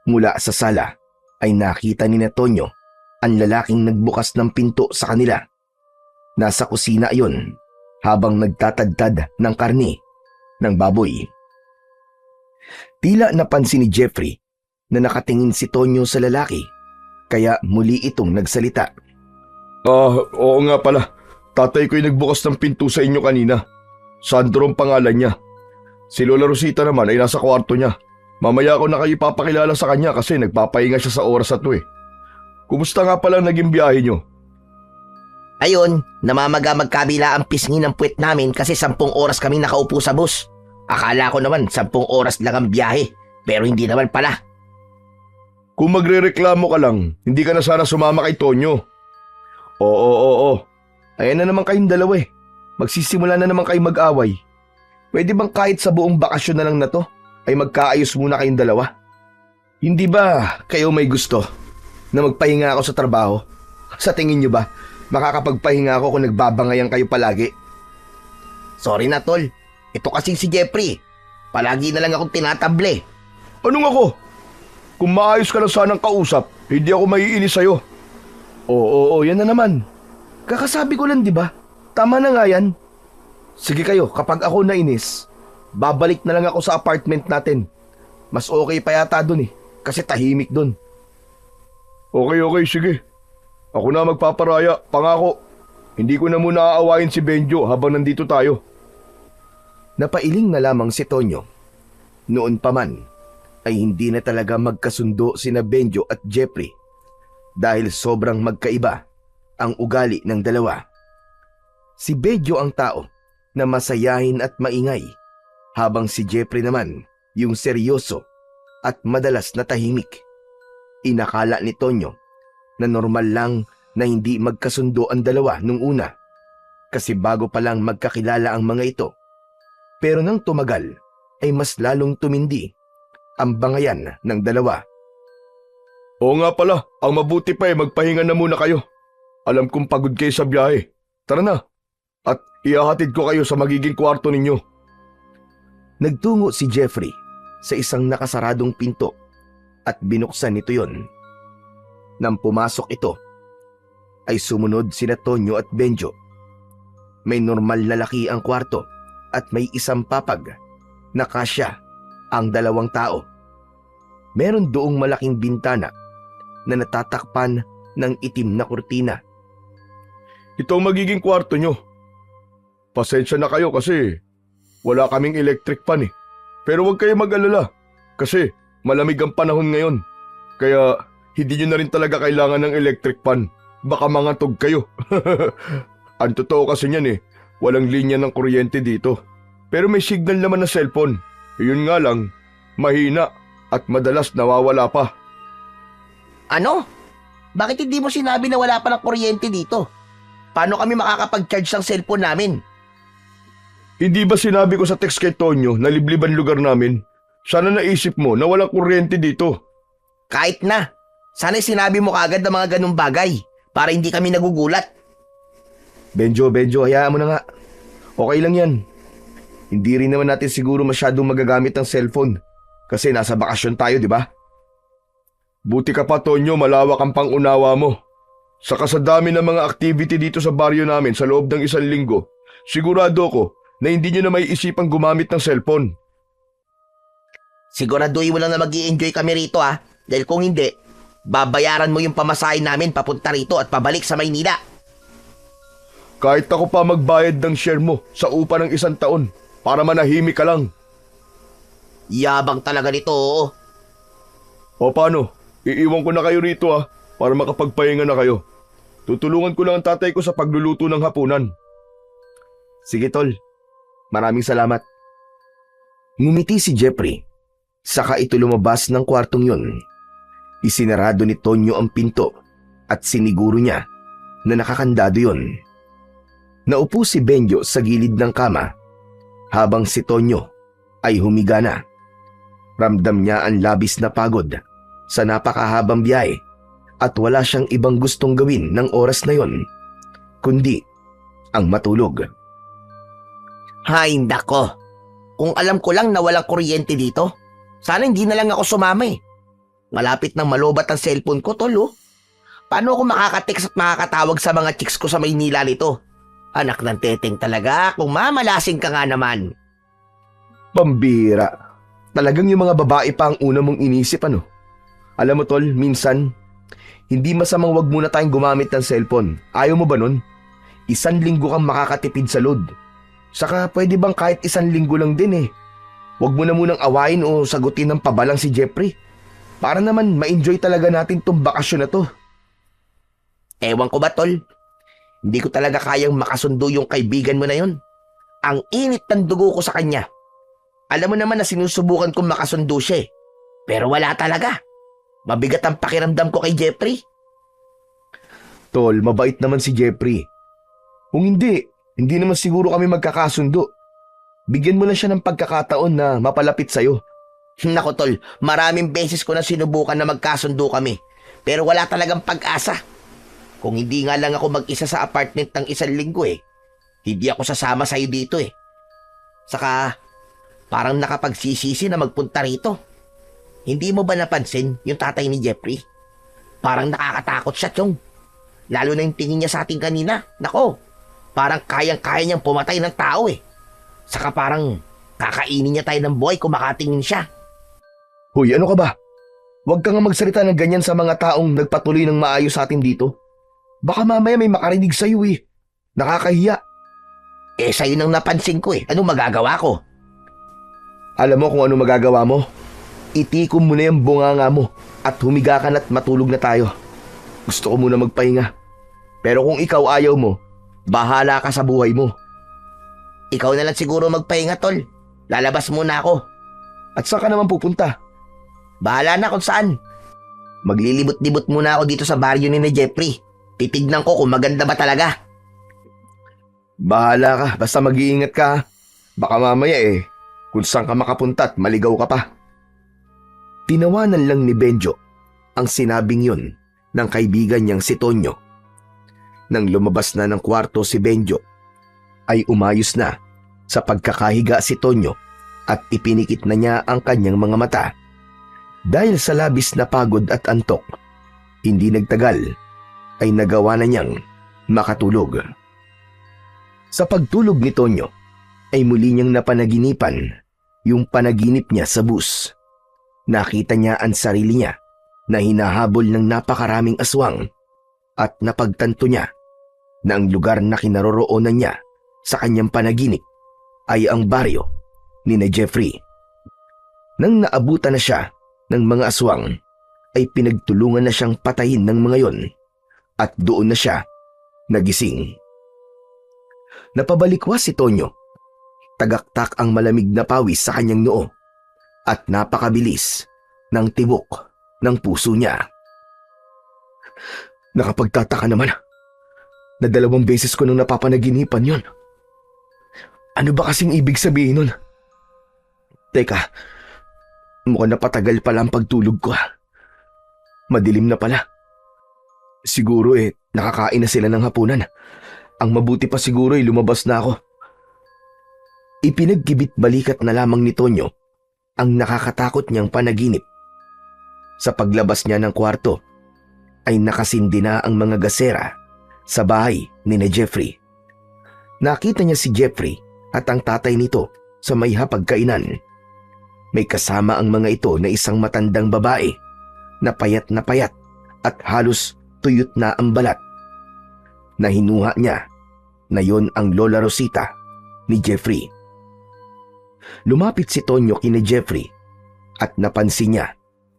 Mula sa sala ay nakita ni Tonyo ang lalaking nagbukas ng pinto sa kanila. Nasa kusina ayon habang nagtatadtad ng karne ng baboy. Tila napansin ni Jeffrey na nakatingin si Tonyo sa lalaki, kaya muli itong nagsalita. Oo nga pala. Tatay ko'y nagbukas ng pinto sa inyo kanina. Sandro ang pangalan niya. Si Lola Rosita naman ay nasa kwarto niya. Mamaya ko na kayo ipapakilala sa kanya kasi nagpapahinga siya sa oras na to eh. Kumusta nga pala naging biyahe niyo? Ayun, namamaga magkabila ang pisngi ng puwet namin kasi 10 oras kami nakaupo sa bus. Akala ko naman 10 oras lang ang biyahe, pero hindi naman pala. Kung magrereklamo ka lang, hindi ka na sana sumama kay Tonyo. Oo. Ayan na naman kayong dalawa eh. Magsisimula na naman kayo mag-away. Pwede bang kahit sa buong bakasyon na lang na to, ay magkaayos muna kayong dalawa? Hindi ba kayo may gusto na magpahinga ako sa trabaho? Sa tingin nyo ba, makakapagpahinga ako kung nagbabangayan kayo palagi? Sorry na tol, ito kasi si Jeffrey. Palagi na lang akong tinatable. Anong ako? Kung maayos ka lang sanang kausap, hindi ako maiinis sa'yo. Oo, yan na naman. Kakasabi ko lang, di ba? Tama na nga yan. Sige kayo, kapag ako nainis, babalik na lang ako sa apartment natin. Mas okay pa yata dun eh, kasi tahimik dun. Okay, sige. Ako na magpaparaya, pangako. Hindi ko na muna aawayin si Benjo habang nandito tayo. Napailing na lamang si Tonyo. Noon pa man, ay hindi na talaga magkasundo sina Benjo at Jeffrey dahil sobrang magkaiba ang ugali ng dalawa. Si Benjo ang tao na masayahin at maingay, habang si Jeffrey naman yung seryoso at madalas na tahimik. Inakala ni Tonyo na normal lang na hindi magkasundo ang dalawa nung una kasi bago pa lang magkakilala ang mga ito. Pero nang tumagal ay mas lalong tumindi ang bangayan ng dalawa. Oo nga pala, ang mabuti pa magpahinga na muna kayo. Alam kong pagod kayo sa biyahe. Tara na, at ihahatid ko kayo sa magiging kwarto ninyo. Nagtungo si Jeffrey sa isang nakasaradong pinto at binuksan nito yon. Nang pumasok ito, ay sumunod sina Tonyo at Benjo. May normal na laki ang kwarto at may isang papag na kasya ang 2 tao. Meron doong malaking bintana na natatakpan ng itim na kurtina. Ito ang magiging kwarto nyo. Pasensya na kayo kasi wala kaming electric fan eh. Pero huwag kayo mag-alala kasi malamig ang panahon ngayon. Kaya hindi nyo na rin talaga kailangan ng electric fan. Baka mangatog kayo. Ang totoo kasi niyan walang linya ng kuryente dito. Pero may signal naman na cellphone. Yun nga lang, mahina at madalas nawawala pa. Ano? Bakit hindi mo sinabi na wala pa ng kuryente dito? Paano kami makakapag-charge ng cellphone namin? Hindi ba sinabi ko sa text kay Tonyo na libliban lugar namin? Sana naisip mo na walang kuryente dito. Kahit na. Sana'y sinabi mo kaagad ng mga ganung bagay para hindi kami nagugulat. Benjo, hayaan mo na nga. Okay lang yan. Hindi rin naman natin siguro masyadong magagamit ng cellphone kasi nasa bakasyon tayo, di ba? Buti ka pa, Tonyo, malawak ang pangunawa mo. Saka sa dami ng mga activity dito sa baryo namin sa loob ng 1 linggo, sigurado ko na hindi nyo na may isipang gumamit ng cellphone. Siguraduhin mo lang na mag-i-enjoy kami rito dahil kung hindi, babayaran mo yung pamasahe namin papunta rito at pabalik sa Maynila. Kahit ako pa magbayad ng share mo sa upa ng 1 taon para manahimik ka lang. Yabang talaga nito, oo. O paano? Iiwan ko na kayo rito para makapagpahinga na kayo. Tutulungan ko lang ang tatay ko sa pagluluto ng hapunan. Sige tol, maraming salamat. Ngumiti si Jeffrey, saka ito lumabas ng kwartong yun. Isinarado ni Tonyo ang pinto at siniguro niya na nakakandado yun. Naupo si Benjo sa gilid ng kama habang si Tonyo ay humiga na. Ramdam niya ang labis na pagod sa napakahabang biyahe at wala siyang ibang gustong gawin ng oras na yon kundi ang matulog. Hay nako, kung alam ko lang na walang kuryente dito, sana hindi na lang ako sumama. Malapit nang malobat ang cellphone ko, tol. Paano ako makaka-text at makakatawag sa mga chicks ko sa Maynila nito? Anak ng teteng talaga, kung mamalasing ka nga naman. Pambira. Talagang yung mga babae pa ang una mong inisip, ano? Alam mo, tol, minsan, hindi masamang wag muna tayong gumamit ng cellphone. Ayaw mo ba nun? 1 linggo kang makakatipid sa load. Saka pwede bang kahit 1 linggo lang din eh. Wag mo na munang awayin o sagutin ng pabalang si Jeffrey. Para naman ma-enjoy talaga natin tong bakasyon na to. Ewan ko ba, tol? Hindi ko talaga kayang makasundo yung kaibigan mo na yun. Ang init ng dugo ko sa kanya. Alam mo naman na sinusubukan kong makasundo siya eh. Pero wala talaga. Mabigat ang pakiramdam ko kay Jeffrey. Tol, mabait naman si Jeffrey. Kung hindi naman siguro kami magkakasundo. Bigyan mo na siya ng pagkakataon na mapalapit sa'yo. Nako tol, maraming beses ko na sinubukan na magkasundo kami. Pero wala talagang pag-asa. Kung hindi nga lang ako mag-isa sa apartment ng 1 linggo eh, hindi ako sasama sa'yo dito eh. Saka, parang nakapagsisisi na magpunta rito. Hindi mo ba napansin yung tatay ni Jeffrey? Parang nakakatakot siya, Chong. Lalo na yung tingin niya sa atin kanina. Nako, parang kayang-kaya niyang pumatay ng tao eh. Saka parang kakainin niya tayo ng buhay kung makatingin siya. Hoy, ano ka ba? Huwag ka nga magsalita ng ganyan sa mga taong nagpatuloy ng maayos sa atin dito. Baka mamaya may makarinig sa'yo eh. Nakakahiya. Eh, sa'yo nang napansin ko eh. Anong magagawa ko? Alam mo kung ano magagawa mo? Itikom mo na yung bunganga mo at humiga ka na't matulog na tayo. Gusto ko muna magpahinga. Pero kung ikaw ayaw mo, bahala ka sa buhay mo. Ikaw na lang siguro magpahinga, tol. Lalabas muna ako. At saan ka naman pupunta? Bahala na kung saan. Maglilibot-libot muna ako dito sa baryo ni Jeffrey. Titignan ko kung maganda ba talaga. Bahala ka, basta mag-iingat ka. Baka mamaya kung saan ka makapunta at maligaw ka pa. Tinawanan lang ni Benjo ang sinabing yun ng kaibigan niyang si Tonyo. Nang lumabas na ng kwarto si Benjo, ay umayos na sa pagkakahiga si Tonyo at ipinikit na niya ang kanyang mga mata. Dahil sa labis na pagod at antok, hindi nagtagal ay nagawa na niyang makatulog. Sa pagtulog ni Tonyo ay muli niyang napanaginipan yung panaginip niya sa bus. Nakita niya ang sarili niya na hinahabol ng napakaraming aswang at napagtanto niya na ang lugar na kinaroroonan niya sa kanyang panaginip ay ang baryo ni na Jeffrey. Nang naabutan na siya ng mga aswang, ay pinagtulungan na siyang patayin ng mga yon at doon na siya nagising. Napabalikwas si Tonyo. Tagaktak ang malamig na pawis sa kanyang noo at napakabilis ng tibok ng puso niya. Nakapagtataka naman na 2 beses ko nang napapanaginipan yon. Ano ba kasing ibig sabihin nun? Teka, mukhang napatagal pala ang pagtulog ko. Madilim na pala. Siguro nakakain na sila ng hapunan. Ang mabuti pa siguro lumabas na ako. Ipinagkibit balikat na lamang ni Tonyo ang nakakatakot niyang panaginip. Sa paglabas niya ng kwarto, ay nakasindi na ang mga gasera sa bahay ni na Jeffrey. Nakita niya si Jeffrey at ang tatay nito sa may hapagkainan. May kasama ang mga ito na isang matandang babae na payat at halos tuyot na ang balat. Nahinuha niya na yon ang Lola Rosita ni Jeffrey. Lumapit si Tonyo kina Jeffrey at napansin niya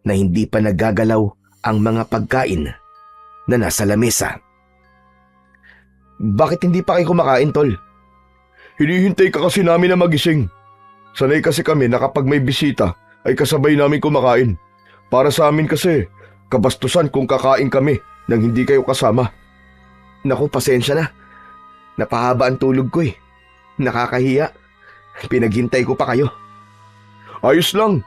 na hindi pa nagagalaw ang mga pagkain na nasa lamesa. Bakit hindi pa kayo kumakain, Tol? Hinihintay ka kasi namin na magising. Sanay kasi kami na kapag may bisita ay kasabay namin kumakain. Para sa amin kasi, kabastusan kung kakain kami nang hindi kayo kasama. Naku, pasensya na. Napahaba ang tulog ko Nakakahiya. Pinaghintay ko pa kayo. Ayos lang.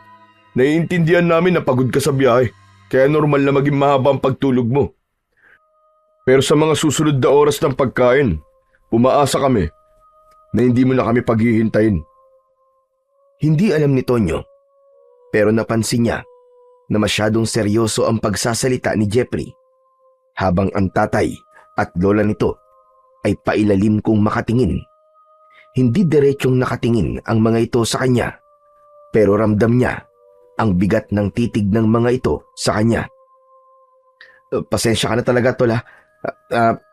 Naiintindihan namin na pagod ka sa biyahe, kaya normal na maging mahaba ang pagtulog mo. Pero sa mga susunod na oras ng pagkain, umaasa kami na hindi mo na kami paghihintayin. Hindi alam ni Tonyo, pero napansin niya na masyadong seryoso ang pagsasalita ni Jeffrey habang ang tatay at lola nito ay pailalim kung makatingin. Hindi diretsyong nakatingin ang mga ito sa kanya, pero ramdam niya ang bigat ng titig ng mga ito sa kanya. Pasensya ka na talaga, tol, ha?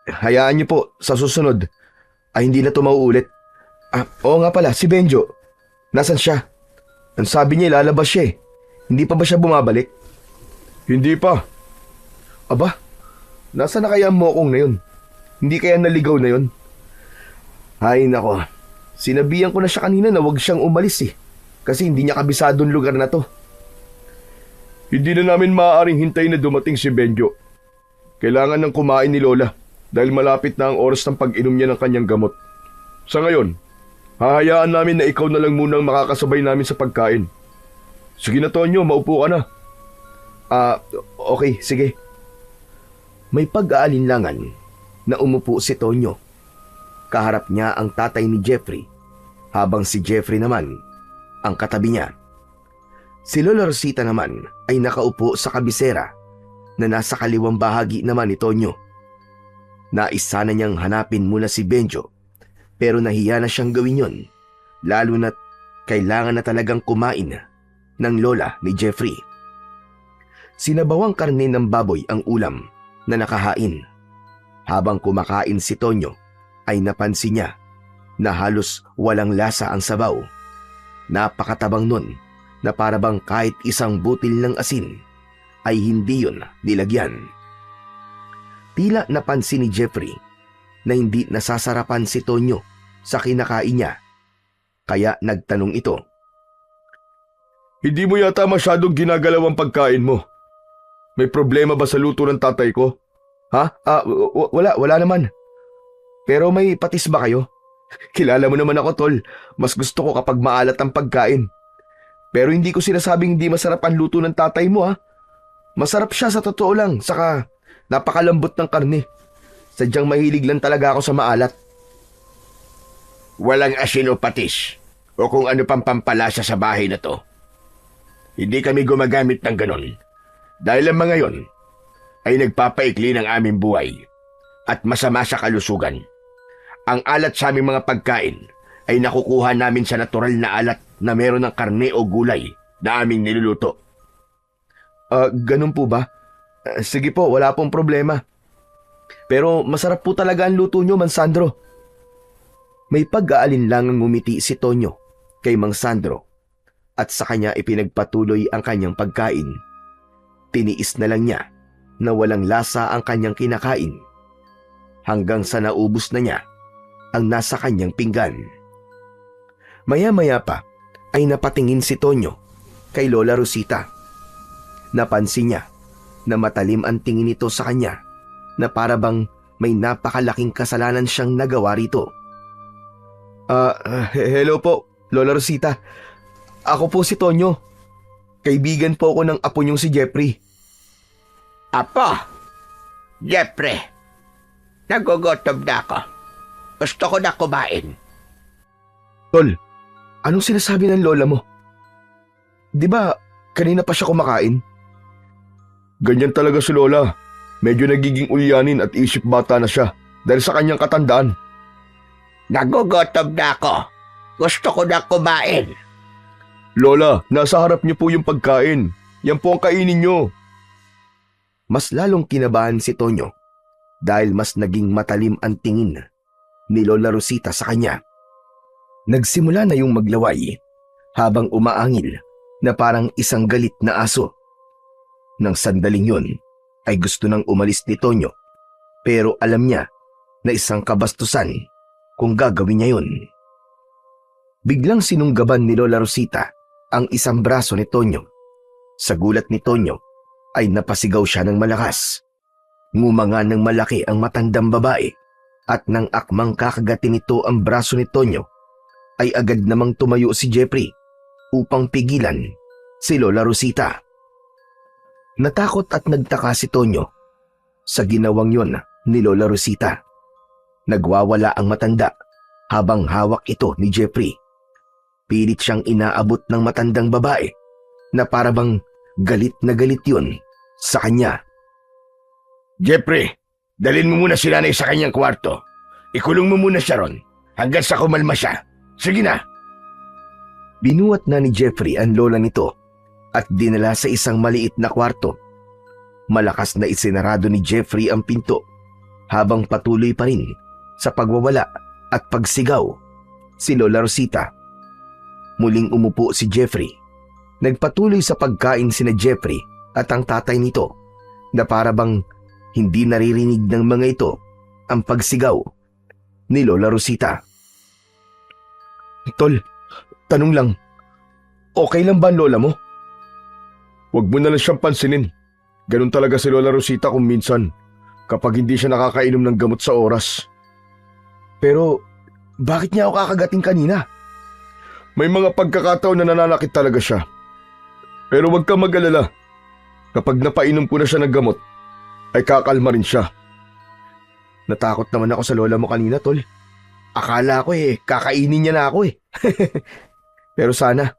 Hayaan niyo po sa susunod ay hindi na ito mauulit. Oo nga pala, si Benjo. Nasaan siya? Ang sabi niya ilalabas siya eh. Hindi pa ba siya bumabalik? Hindi pa. Aba, nasaan na kaya ang mokong na yun? Hindi kaya naligaw na yun? Ay nako, sinabihan ko na siya kanina na huwag siyang umalis eh. Kasi hindi niya kabisado ang lugar na to. Hindi na namin maaaring hintayin na dumating si Benjo. Kailangan nang kumain ni Lola dahil malapit na ang oras ng pag-inom niya ng kanyang gamot. Sa ngayon, hahayaan namin na ikaw na lang munang makakasabay namin sa pagkain. Sige na, Tonyo, maupo ka na. Okay, sige. May pag-aalinlangan na umupo si Tonyo. Kaharap niya ang tatay ni Jeffrey, habang si Jeffrey naman ang katabi niya. Si Lola Rosita naman ay nakaupo sa kabisera na nasa kaliwang bahagi naman ni Tonyo. Nais sana niyang hanapin muna si Benjo, pero nahiya na siyang gawin yon, lalo na't kailangan na talagang kumain ng lola ni Jeffrey. Sinabawang karne ng baboy ang ulam na nakahain. Habang kumakain si Tonyo, ay napansin niya na halos walang lasa ang sabaw. Napakatabang nun na parabang kahit isang butil ng asin ay hindi yun nilagyan. Tila napansin ni Jeffrey na hindi nasasarapan si Tonyo sa kinakain niya, kaya nagtanong ito. Hindi mo yata masyadong ginagalaw ang pagkain mo. May problema ba sa luto ng tatay ko? Ha? Wala naman. Pero may patis ba kayo? Kilala mo naman ako, tol. Mas gusto ko kapag maalat ang pagkain. Pero hindi ko sinasabing hindi masarap ang luto ng tatay mo, ha? Masarap siya sa totoo lang, saka napakalambot ng karne. Sadyang mahilig lang talaga ako sa maalat. Walang asin o patis o kung ano pang pampalasa sa bahay na to. Hindi kami gumagamit ng ganon. Dahil ang mga yon ay nagpapaikli ng aming buhay at masama sa kalusugan. Ang alat sa aming mga pagkain ay nakukuha namin sa natural na alat na meron ng karne o gulay na aming niluluto. Ganun po ba? Sige po, wala pong problema. Pero masarap po talaga ang luto nyo, Mang Sandro. May pag-aalinlangang ngumiti si Tonyo kay Mang Sandro at sa kanya ipinagpatuloy ang kanyang pagkain. Tiniis na lang niya na walang lasa ang kanyang kinakain hanggang sa naubos na niya ang nasa kanyang pinggan. Maya-maya pa ay napatingin si Tonyo kay Lola Rosita. Napansin niya na matalim ang tingin nito sa kanya na parabang may napakalaking kasalanan siyang nagawa rito. Hello po, Lola Rosita. Ako po si Tonyo. Kaibigan po ako ng apo niyong si Jeffrey. Apo, Jeffrey, nagugutom na ako. Gusto ko na kumain. Tol, anong sinasabi ng lola mo? Di ba kanina pa siya kumakain? Ganyan talaga si Lola. Medyo nagiging ulyanin at isip bata na siya dahil sa kanyang katandaan. Nagugutom na ako. Gusto ko na kumain. Lola, nasa harap niyo po yung pagkain. Yan po ang kainin niyo. Mas lalong kinabahan si Tonyo dahil mas naging matalim ang tingin ni Lola Rosita sa kanya. Nagsimula na yung maglaway habang umaangil na parang isang galit na aso. Nang sandaling yun ay gusto nang umalis ni Tonyo, pero alam niya na isang kabastusan kung gagawin niya yun. Biglang sinunggaban ni Lola Rosita ang isang braso ni Tonyo. Sa gulat ni Tonyo ay napasigaw siya ng malakas. Ngumanga ng malaki ang matandang babae at nang akmang kakagatin nito ang braso ni Tonyo ay agad namang tumayo si Jeffrey upang pigilan si Lola Rosita. Natakot at nagtaka si Tonyo sa ginawang yon ni Lola Rosita. Nagwawala ang matanda habang hawak ito ni Jeffrey. Pilit siyang inaabot ng matandang babae na parabang galit na galit yun sa kanya. Jeffrey, dalhin mo muna si nanay sa kanyang kwarto. Ikulong mo muna siya ron hanggang sa kumalma siya. Sige na. Binuhat na ni Jeffrey ang lola nito at dinala sa isang maliit na kwarto. Malakas na isinarado ni Jeffrey ang pinto habang patuloy pa rin sa pagwawala at pagsigaw si Lola Rosita. Muling umupo si Jeffrey. Nagpatuloy sa pagkain sina Jeffrey at ang tatay nito na para bang hindi naririnig ng mga ito ang pagsigaw ni Lola Rosita. Tol, tanong lang, okay lang ba ang lola mo? Huwag mo na lang siyang pansinin. Ganun talaga si Lola Rosita kung minsan kapag hindi siya nakakainom ng gamot sa oras. Pero bakit niya ako kakagating kanina? May mga pagkakataon na nananakit talaga siya. Pero huwag kang mag-alala. Kapag napainom ko na siya ng gamot, ay kakalma rin siya. Natakot naman ako sa lola mo kanina, tol. Akala ko kakainin niya na ako Pero sana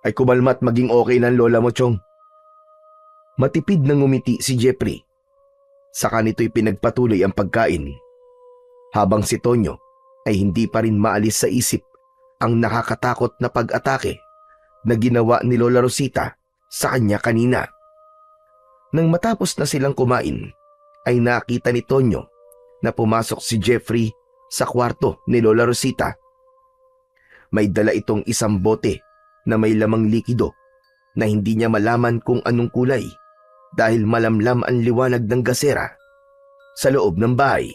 ay kumalma at maging okay na ang lola mo, Chong. Matipid na ngumiti si Jeffrey. Saka nito'y pinagpatuloy ang pagkain. Habang si Tonyo ay hindi pa rin maalis sa isip ang nakakatakot na pag-atake na ginawa ni Lola Rosita sa kanya kanina. Nang matapos na silang kumain, ay nakita ni Tonyo na pumasok si Jeffrey sa kwarto ni Lola Rosita. May dala itong isang bote na may lamang likido na hindi niya malaman kung anong kulay dahil malamlam ang liwanag ng gasera sa loob ng bahay.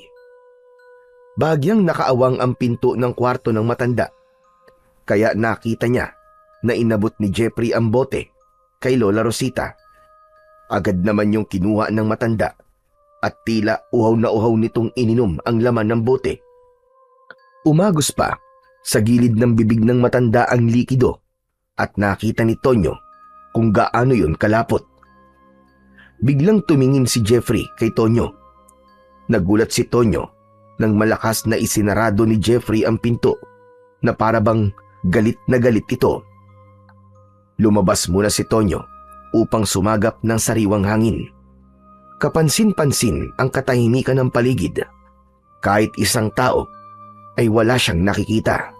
Bahagyang nakaawang ang pinto ng kwarto ng matanda, kaya nakita niya na inabot ni Jeffrey ang bote kay Lola Rosita. Agad naman yung kinuha ng matanda at tila uhaw na uhaw nitong ininom ang laman ng bote. Umagos pa sa gilid ng bibig ng matanda ang likido at nakita ni Tonyo kung gaano yun kalapot. Biglang tumingin si Jeffrey kay Tonyo. Nagulat si Tonyo nang malakas na isinarado ni Jeffrey ang pinto na parabang galit na galit ito. Lumabas muna si Tonyo upang sumagap ng sariwang hangin. Kapansin-pansin ang katahimikan ng paligid. Kahit isang tao ay wala siyang nakikita.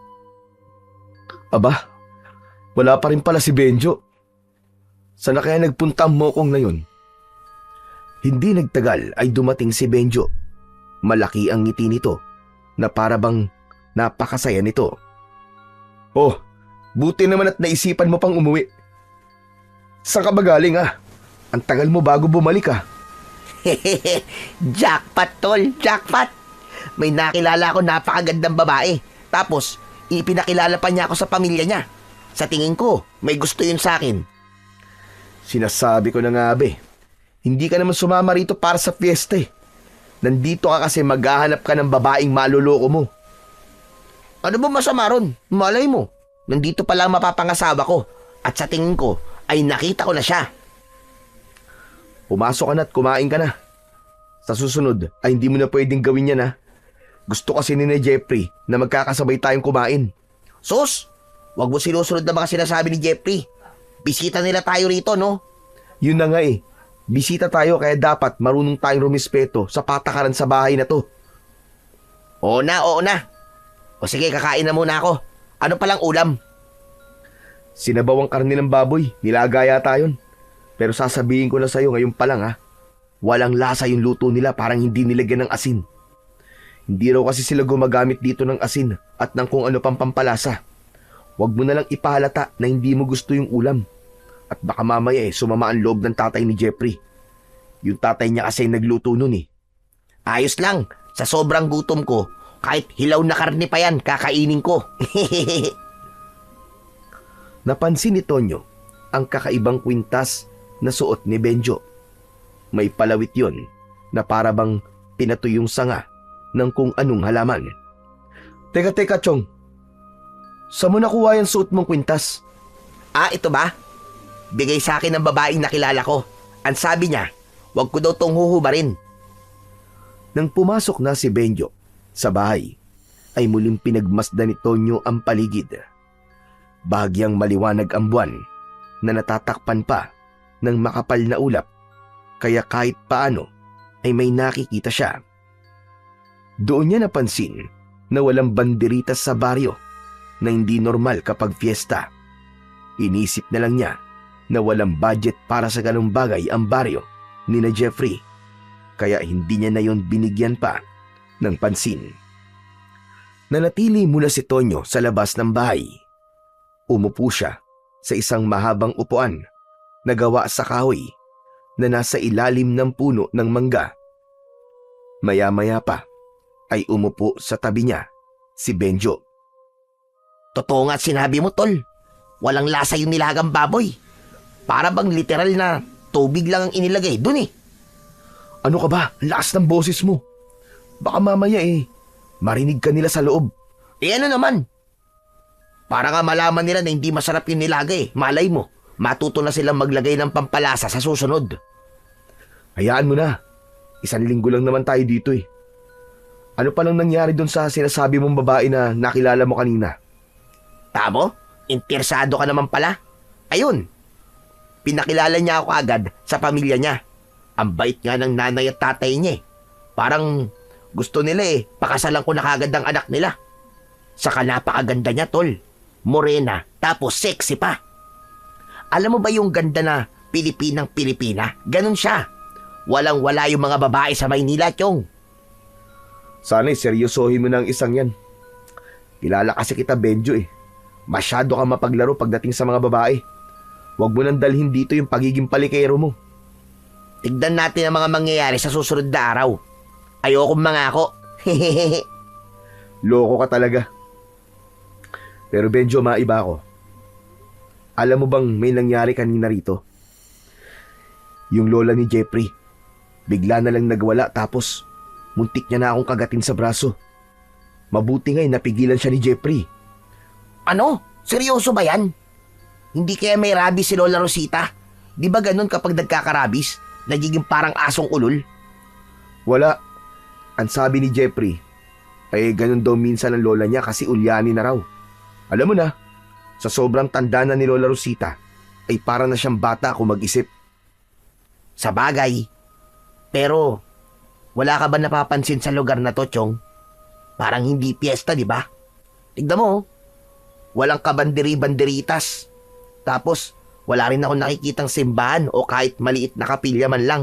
Aba, wala pa rin pala si Benjo. Sana kaya nagpunta mo kong ngayon? Hindi nagtagal ay dumating si Benjo. Malaki ang ngiti nito na parabang napakasaya nito. Oh, buti naman at naisipan mo pang umuwi. Saan ka ba galing Ang tagal mo bago bumalik Jackpot, tol, jackpot. May nakilala ako napakagandang babae. Tapos, ipinakilala pa niya ako sa pamilya niya. Sa tingin ko, may gusto yun sa akin. Sinasabi ko na nga hindi ka naman sumama rito para sa fiesta Nandito ka kasi maghahanap ka ng babaeng maluloko mo. Ano ba masama ron? Malay mo, nandito pa lang mapapangasawa ko. At sa tingin ko, ay nakita ko na siya. Pumasok ka na at kumain ka na. Sa susunod ay hindi mo na pwedeng gawin yan Gusto kasi ni Jeffrey na magkakasabay tayong kumain. Sus, wag mo sinusunod na mga sinasabi ni Jeffrey. Bisita nila tayo rito, no? Yun na nga Bisita tayo kaya dapat marunong tayong rumispeto sa patakaran sa bahay na to. Oo na. O sige, kakain na muna ako. Ano palang ulam? Sinabawang karne ng baboy, nilagaya tayon. Pero sasabihin ko na sa'yo ngayon pa lang walang lasa yung luto nila, parang hindi nilagyan ng asin. Hindi raw kasi sila gumagamit dito ng asin at ng kung ano pang pampalasa. Huwag mo na lang ipahalata na hindi mo gusto yung ulam. At baka mamaya sumama ang loob ng tatay ni Jeffrey. Yung tatay niya kasi nagluto nun Ayos lang, sa sobrang gutom ko, kahit hilaw na karne pa yan, kakainin ko. Napansin ni Tonyo ang kakaibang kwintas na suot ni Benjo. May palawit yon na parabang pinatuyong sanga ng kung anong halaman. Teka, Chong. Saan mo nakuha yung suot mong kwintas? Ito ba? Bigay sa akin ng babaeng nakilala ko. Ang sabi niya, wag ko daw tong huhubarin. Nang pumasok na si Benjo sa bahay, ay muling pinagmasdan ni Tonyo ang paligid. Bahagyang maliwanag ang buwan na natatakpan pa ng makapal na ulap, kaya kahit paano ay may nakikita siya. Doon niya napansin na walang banderitas sa baryo na hindi normal kapag fiesta. Inisip na lang niya na walang budget para sa ganung bagay ang baryo ni na Jeffrey, kaya hindi niya na yon binigyan pa ng pansin. Nanatili muna si Tonyo sa labas ng bahay. Umupo siya sa isang mahabang upuan na gawa sa kahoy na nasa ilalim ng puno ng mangga. Maya-maya pa ay umupo sa tabi niya si Benjo. Totoo nga sinabi mo, tol. Walang lasa yung nilagang baboy. Para bang literal na tubig lang ang inilagay dun eh. Ano ka ba? Lakas ng boses mo. Baka mamaya marinig ka nila sa loob. Ano naman? Para nga malaman nila na hindi masarap yung nilagay. Malay mo, matuto na silang maglagay ng pampalasa sa susunod. Hayaan mo na. 1 linggo lang naman tayo dito Ano pa nang nangyari doon sa sinasabi mong babae na nakilala mo kanina? Tamo? Interesado ka naman pala? Ayun. Pinakilala niya ako agad sa pamilya niya. Ang bait nga ng nanay at tatay niya Parang gusto nila pakasalan ko na kagad ang anak nila. Saka napakaganda niya, tol. Morena, tapos sexy pa. Alam mo ba yung ganda na Pilipinang-Pilipina? Ganun siya. Walang-wala yung mga babae sa Maynila, Chong. Sana'y seryosohin mo ng isang yan. Kilala kasi kita, Benjo Masyado ka mapaglaro pagdating sa mga babae. Huwag mo nang dalhin dito yung pagiging palikero mo. Tignan natin ang mga mangyayari sa susunod na araw. Ayokong mangako. Loko ka talaga. Pero Benjo, maiba ako. Alam mo bang may nangyari kanina rito? Yung lola ni Jeffrey, bigla na lang nagwala tapos muntik niya na akong kagatin sa braso. Mabuti nga'y napigilan siya ni Jeffrey. Ano? Seryoso ba yan? Hindi kaya may rabies si Lola Rosita? Di ba ganun kapag nagkakarabis? Nagiging parang asong ulol? Wala. Ang sabi ni Jeffrey, ganun daw minsan ang lola niya kasi ulyani na raw. Alam mo na, sa sobrang tanda na ni Lola Rosita, ay para na siyang bata kung mag-isip. Sa bagay. Pero, wala ka ba napapansin sa lugar na to, Chong? Parang hindi piyesta, di ba? Tignan mo, walang kabanderi-banderitas. Tapos, wala rin ako nakikitang simbahan o kahit maliit na kapilya man lang.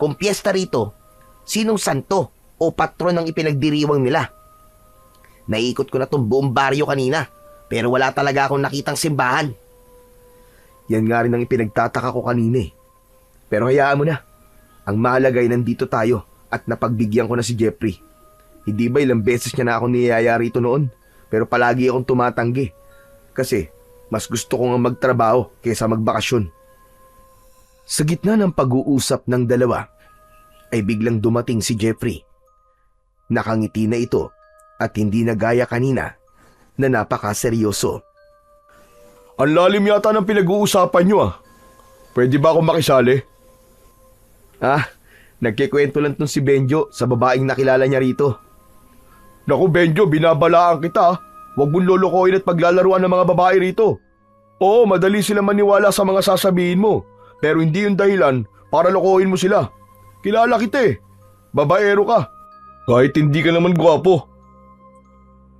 Kung piyesta rito, sinong santo o patron ang ipinagdiriwang nila? Naiikot ko na tong buong baryo kanina, pero wala talaga akong nakitang simbahan. Yan nga rin ang ipinagtataka ko kanina Pero hayaan mo na. Ang mahalaga ay nandito tayo at napagbigyan ko na si Jeffrey. Hindi ba ilang beses niya na ako niyaya rito noon? Pero palagi akong tumatanggi. Kasi mas gusto ko nga magtrabaho kaysa magbakasyon. Sa gitna ng pag-uusap ng dalawa, ay biglang dumating si Jeffrey. Nakangiti na ito at hindi na gaya kanina na napakaseryoso. Ang lalim yata ng pinag-uusapan nyo Pwede ba akong makisali? Nagkikwento lang tong si Benjo sa babaeng nakilala niya rito. Naku Benjo, binabalaan kita Huwag mong lolokohin at paglalaruan ng mga babae rito. Oo, madali sila maniwala sa mga sasabihin mo. Pero hindi yung dahilan para lokohin mo sila. Kilala kita Babaero ka. Kahit hindi ka naman gwapo.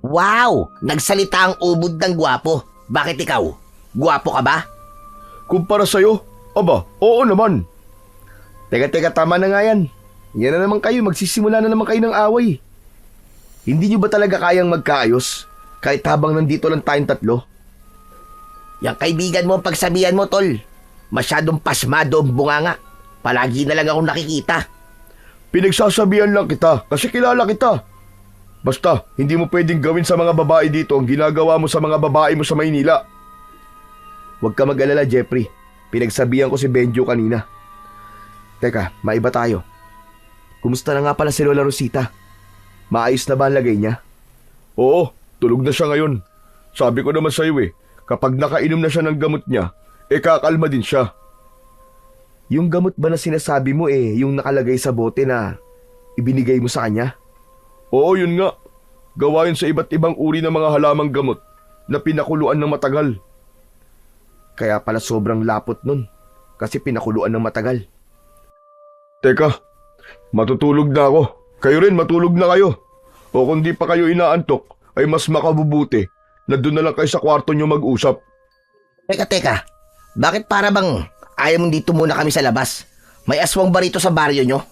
Wow! Nagsalita ang ubod ng gwapo. Bakit ikaw? Gwapo ka ba? Kumpara sa'yo? Aba, oo naman. Teka, tama na nga yan. Yan na naman kayo, magsisimula na naman kayo ng away. Hindi nyo ba talaga kayang magkaayos? Kahit habang nandito lang tayong tatlo? Yang kaibigan mo ang pagsabihan mo, tol. Masyadong pasmado ang bunganga. Palagi na lang akong nakikita. Pinagsasabihan lang kita kasi kilala kita. Basta, hindi mo pwedeng gawin sa mga babae dito ang ginagawa mo sa mga babae mo sa Maynila. Huwag ka mag-alala, Jeffrey. Pinagsabihan ko si Benjo kanina. Teka, maiba tayo. Kumusta na nga pala si Lola Rosita? Maayos na ba ang lagay niya? Oo, tulog na siya ngayon. Sabi ko naman sa'yo kapag nakainom na siya ng gamot niya, kakalma din siya. Yung gamot ba na sinasabi mo yung nakalagay sa bote na ibinigay mo sa kanya? Oo, yun nga. Gawa yun sa iba't ibang uri ng mga halamang gamot na pinakuluan ng matagal. Kaya pala sobrang lapot nun kasi pinakuluan ng matagal. Teka, Matutulog na ako. Kayo rin, matulog na kayo. O kung di pa kayo inaantok, ay mas makabubuti na doon na lang kayo sa kwarto nyo mag-usap. Teka. Bakit para bang ayaw mong dito muna kami sa labas? May aswang ba rito sa baryo nyo?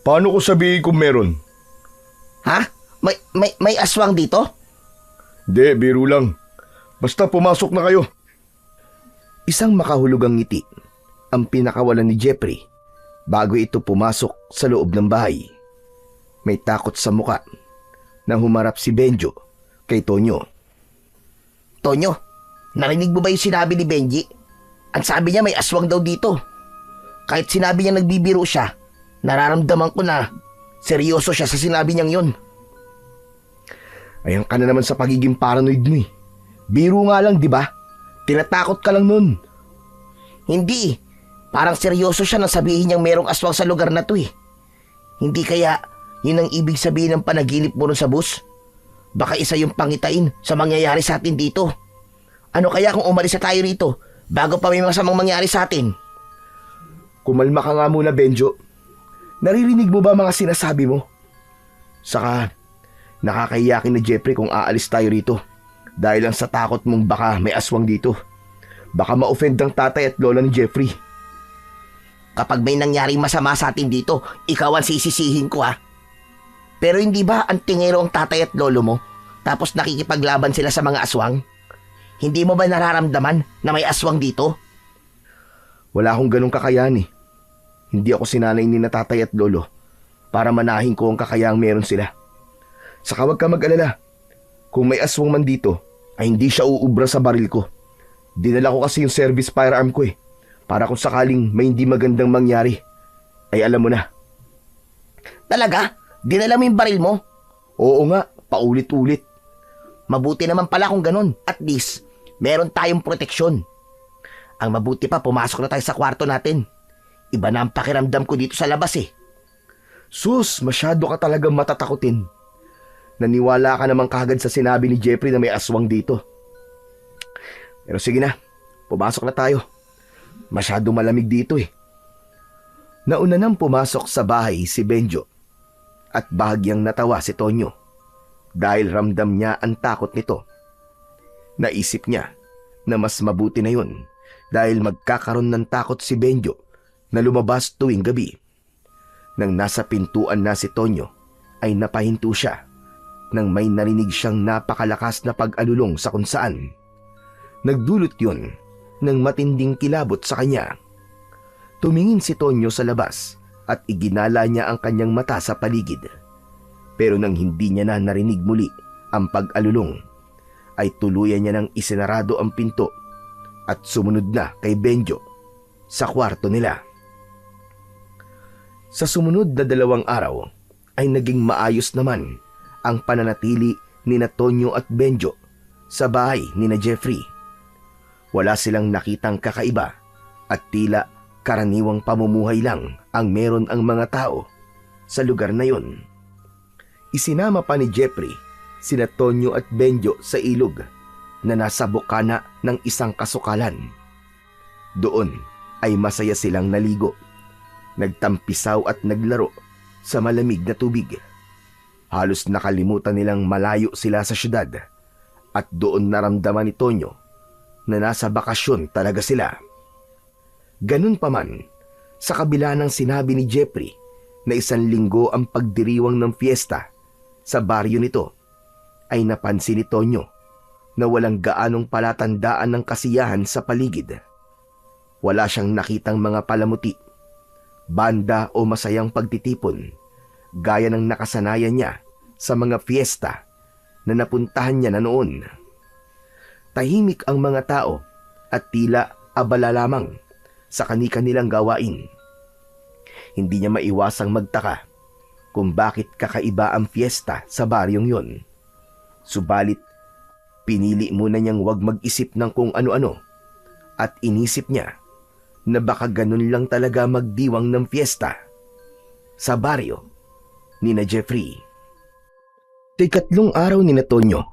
Paano ko sabihin kung meron? Ha? May aswang dito? Di, biro lang. Basta pumasok na kayo. Isang makahulugang ngiti ang pinakawalan ni Jeffrey bago ito pumasok sa loob ng bahay. May takot sa muka nang humarap si Benjo kay Tonyo. Tonyo, narinig mo ba yung sinabi ni Benji? Ang sabi niya may aswang daw dito. Kahit sinabi niya nagbibiro siya, nararamdaman ko na seryoso siya sa sinabi niyang yun. Ayan ka na naman sa pagiging paranoid mo eh. Biro nga lang, di ba? Tinatakot ka lang nun. Hindi eh. Parang seryoso siya nang sabihin niyang merong aswang sa lugar na to eh. Hindi kaya yun ang ibig sabihin ng panaginip mo ron sa bus? Baka isa yung pangitain sa mangyayari sa atin dito. Ano kaya kung umalis na tayo rito bago pa may masamang mangyari sa atin? Kumalma ka nga muna, Benjo. Naririnig mo ba mga sinasabi mo? Saka, nakakahiyakin na Jeffrey kung aalis tayo rito. Dahil lang sa takot mong baka may aswang dito. Baka ma-offend ang tatay at lola ni Jeffrey. Kapag may nangyaring masama sa atin dito, ikaw ang sisisihin ko ha. Pero hindi ba ang tingero ang tatay at lolo mo? Tapos nakikipaglaban sila sa mga aswang? Hindi mo ba nararamdaman na may aswang dito? Wala akong ganong kakayahan eh. Hindi ako sinanay ni na tatay at lolo para manahin ko ang kakayahang meron sila. Saka wag ka mag-alala. Kung may aswang man dito, ay hindi siya uubra sa baril ko. Dinala ko kasi yung service firearm ko eh. Para kung sakaling may hindi magandang mangyari, ay alam mo na. Talaga? Dinala mo yung baril mo? Oo nga, paulit-ulit. Mabuti naman pala kung ganun. At least, meron tayong proteksyon. Ang mabuti pa, pumasok na tayo sa kwarto natin. Iba na ang pakiramdam ko dito sa labas eh. Sus, masyado ka talagang matatakutin. Naniwala ka naman kagad sa sinabi ni Jeffrey na may aswang dito. Pero sige na, pumasok na tayo. Masyado malamig dito eh. Nauna nang pumasok sa bahay si Benjo at bahagyang natawa si Tonyo dahil ramdam niya ang takot nito. Naisip niya na mas mabuti na yun dahil magkakaroon ng takot si Benjo na lumabas tuwing gabi. Nang nasa pintuan na si Tonyo ay napahinto siya nang may narinig siyang napakalakas na pag-alulong sa kung saan. Nagdulot yun ng matinding kilabot sa kanya. Tumingin si Tonyo sa labas at iginala niya ang kanyang mata sa paligid. Pero nang hindi niya na narinig muli ang pag-alulong, ay tuluyan niya nang isinarado ang pinto at sumunod na kay Benjo sa kwarto nila. Sa sumunod na 2 araw ay naging maayos naman ang pananatili ni na Tonyo at Benjo sa bahay ni na Jeffrey. Wala silang nakitang kakaiba at tila karaniwang pamumuhay lang ang meron ang mga tao sa lugar na yon. Isinama pa ni Jeffrey sina Tonyo at Benjo sa ilog na nasa bukana ng isang kasukalan. Doon ay masaya silang naligo, nagtampisaw at naglaro sa malamig na tubig. Halos nakalimutan nilang malayo sila sa syudad at doon naramdaman ni Tonyo na nasa bakasyon talaga sila. Ganun pa man, sa kabila ng sinabi ni Jeffrey na 1 linggo ang pagdiriwang ng fiesta sa baryo nito, ay napansin ni Tonyo na walang gaanong palatandaan ng kasiyahan sa paligid. Wala siyang nakitang mga palamuti, banda o masayang pagtitipon gaya ng nakasanayan niya sa mga fiesta na napuntahan niya na noon. Tahimik ang mga tao at tila abala lamang sa kani-kanilang gawain. Hindi niya maiwasang magtaka kung bakit kakaiba ang fiesta sa baryong yon. Subalit, pinili muna niyang wag mag-isip ng kung ano-ano at inisip niya na baka ganun lang talaga magdiwang ng fiesta sa baryo ni na Jeffrey. Ikatlong araw ni na Tonyo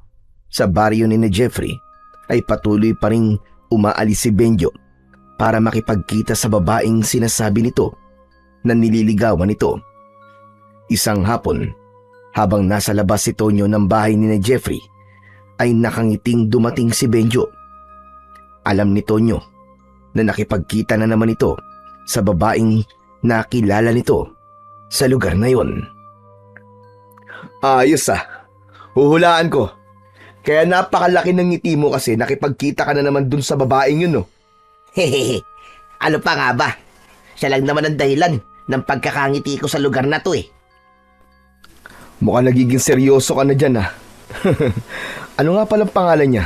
sa baryo ni na Jeffrey ay patuloy pa ring umaalis si Benjo para makipagkita sa babaeng sinasabi nito na nililigawan nito. Isang hapon, habang nasa labas si Tonyo ng bahay ni Jeffrey, ay nakangiting dumating si Benjo. Alam ni Tonyo na nakipagkita na naman ito sa babaeng nakilala nito sa lugar na yon. Ayos huhulaan ko. Kaya napakalaki ng ngiti mo kasi nakipagkita ka na naman dun sa babaeng yun, no? Hehehe, ano pa nga ba? Siya lang naman ang dahilan ng pagkakangiti ko sa lugar na to eh. Mukhang nagiging seryoso ka na dyan, Ano nga palang pangalan niya?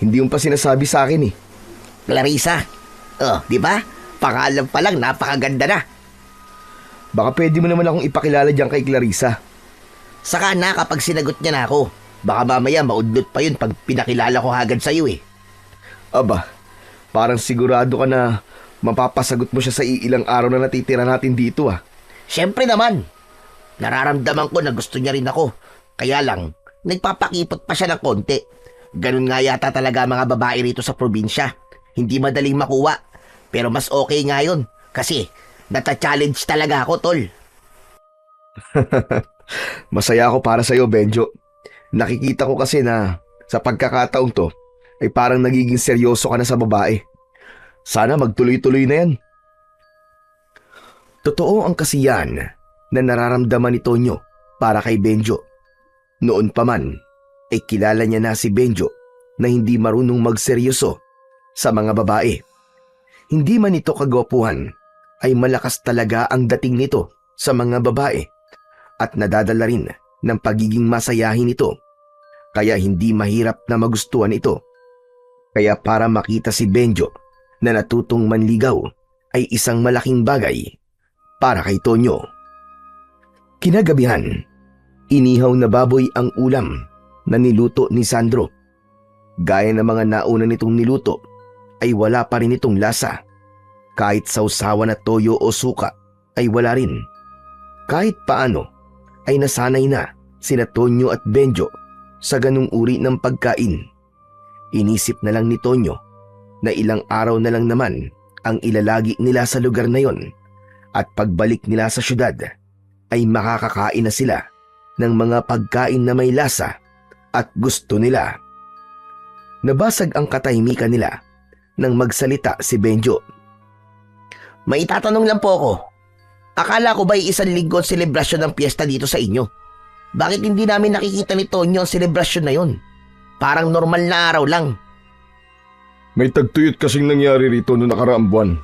Hindi mo pa sinasabi sa akin eh. Clarissa. Oh, di ba? Pangalan pa lang, napakaganda na. Baka pwede mo naman akong ipakilala dyan kay Clarissa. Saka na kapag sinagot niya na ako. Baka mamaya maudlot pa yun pag pinakilala ko agad sa'yo eh. Aba, parang sigurado ka na mapapasagot mo siya sa iilang araw na natitira natin dito Siyempre naman. Nararamdaman ko na gusto niya rin ako. Kaya lang, nagpapakipot pa siya ng konti. Ganun nga yata talaga mga babae rito sa probinsya. Hindi madaling makuha. Pero mas okay nga yun. Kasi, nata-challenge talaga ako, tol. Masaya ako para sa'yo, Benjo. Nakikita ko kasi na sa pagkakataong to ay parang nagiging seryoso ka na sa babae. Sana magtuloy-tuloy na yan. Totoo ang kasiyahan na nararamdaman ni Tonyo para kay Benjo. Noon pa man ay kilala niya na si Benjo na hindi marunong magseryoso sa mga babae. Hindi man ito kagwapuhan ay malakas talaga ang dating nito sa mga babae at nadadala rin ng pagiging masayahin nito, kaya hindi mahirap na magustuhan ito. Kaya para makita si Benjo na natutong manligaw ay isang malaking bagay para kay Tonyo. Kinagabihan, inihaw na baboy ang ulam na niluto ni Sandro. Gaya ng mga nauna nitong niluto ay wala pa rin itong lasa. Kahit sausawan na toyo o suka ay wala rin. Kahit paano ay nasanay na sina Tonyo at Benjo sa ganung uri ng pagkain. Inisip na lang ni Tonyo na ilang araw na lang naman ang ilalagi nila sa lugar na yon at pagbalik nila sa syudad ay makakakain na sila ng mga pagkain na may lasa at gusto nila. Nabasag ang katahimikan nila nang magsalita si Benjo. May itatanong lang po ako. Akala ko ba'y isang linggo selebrasyon ng piyesta dito sa inyo? Bakit hindi namin nakikita ni Tonyo ang selebrasyon na yon? Parang normal na araw lang. May tagtuyot kasing nangyari rito noong nakaraang buwan.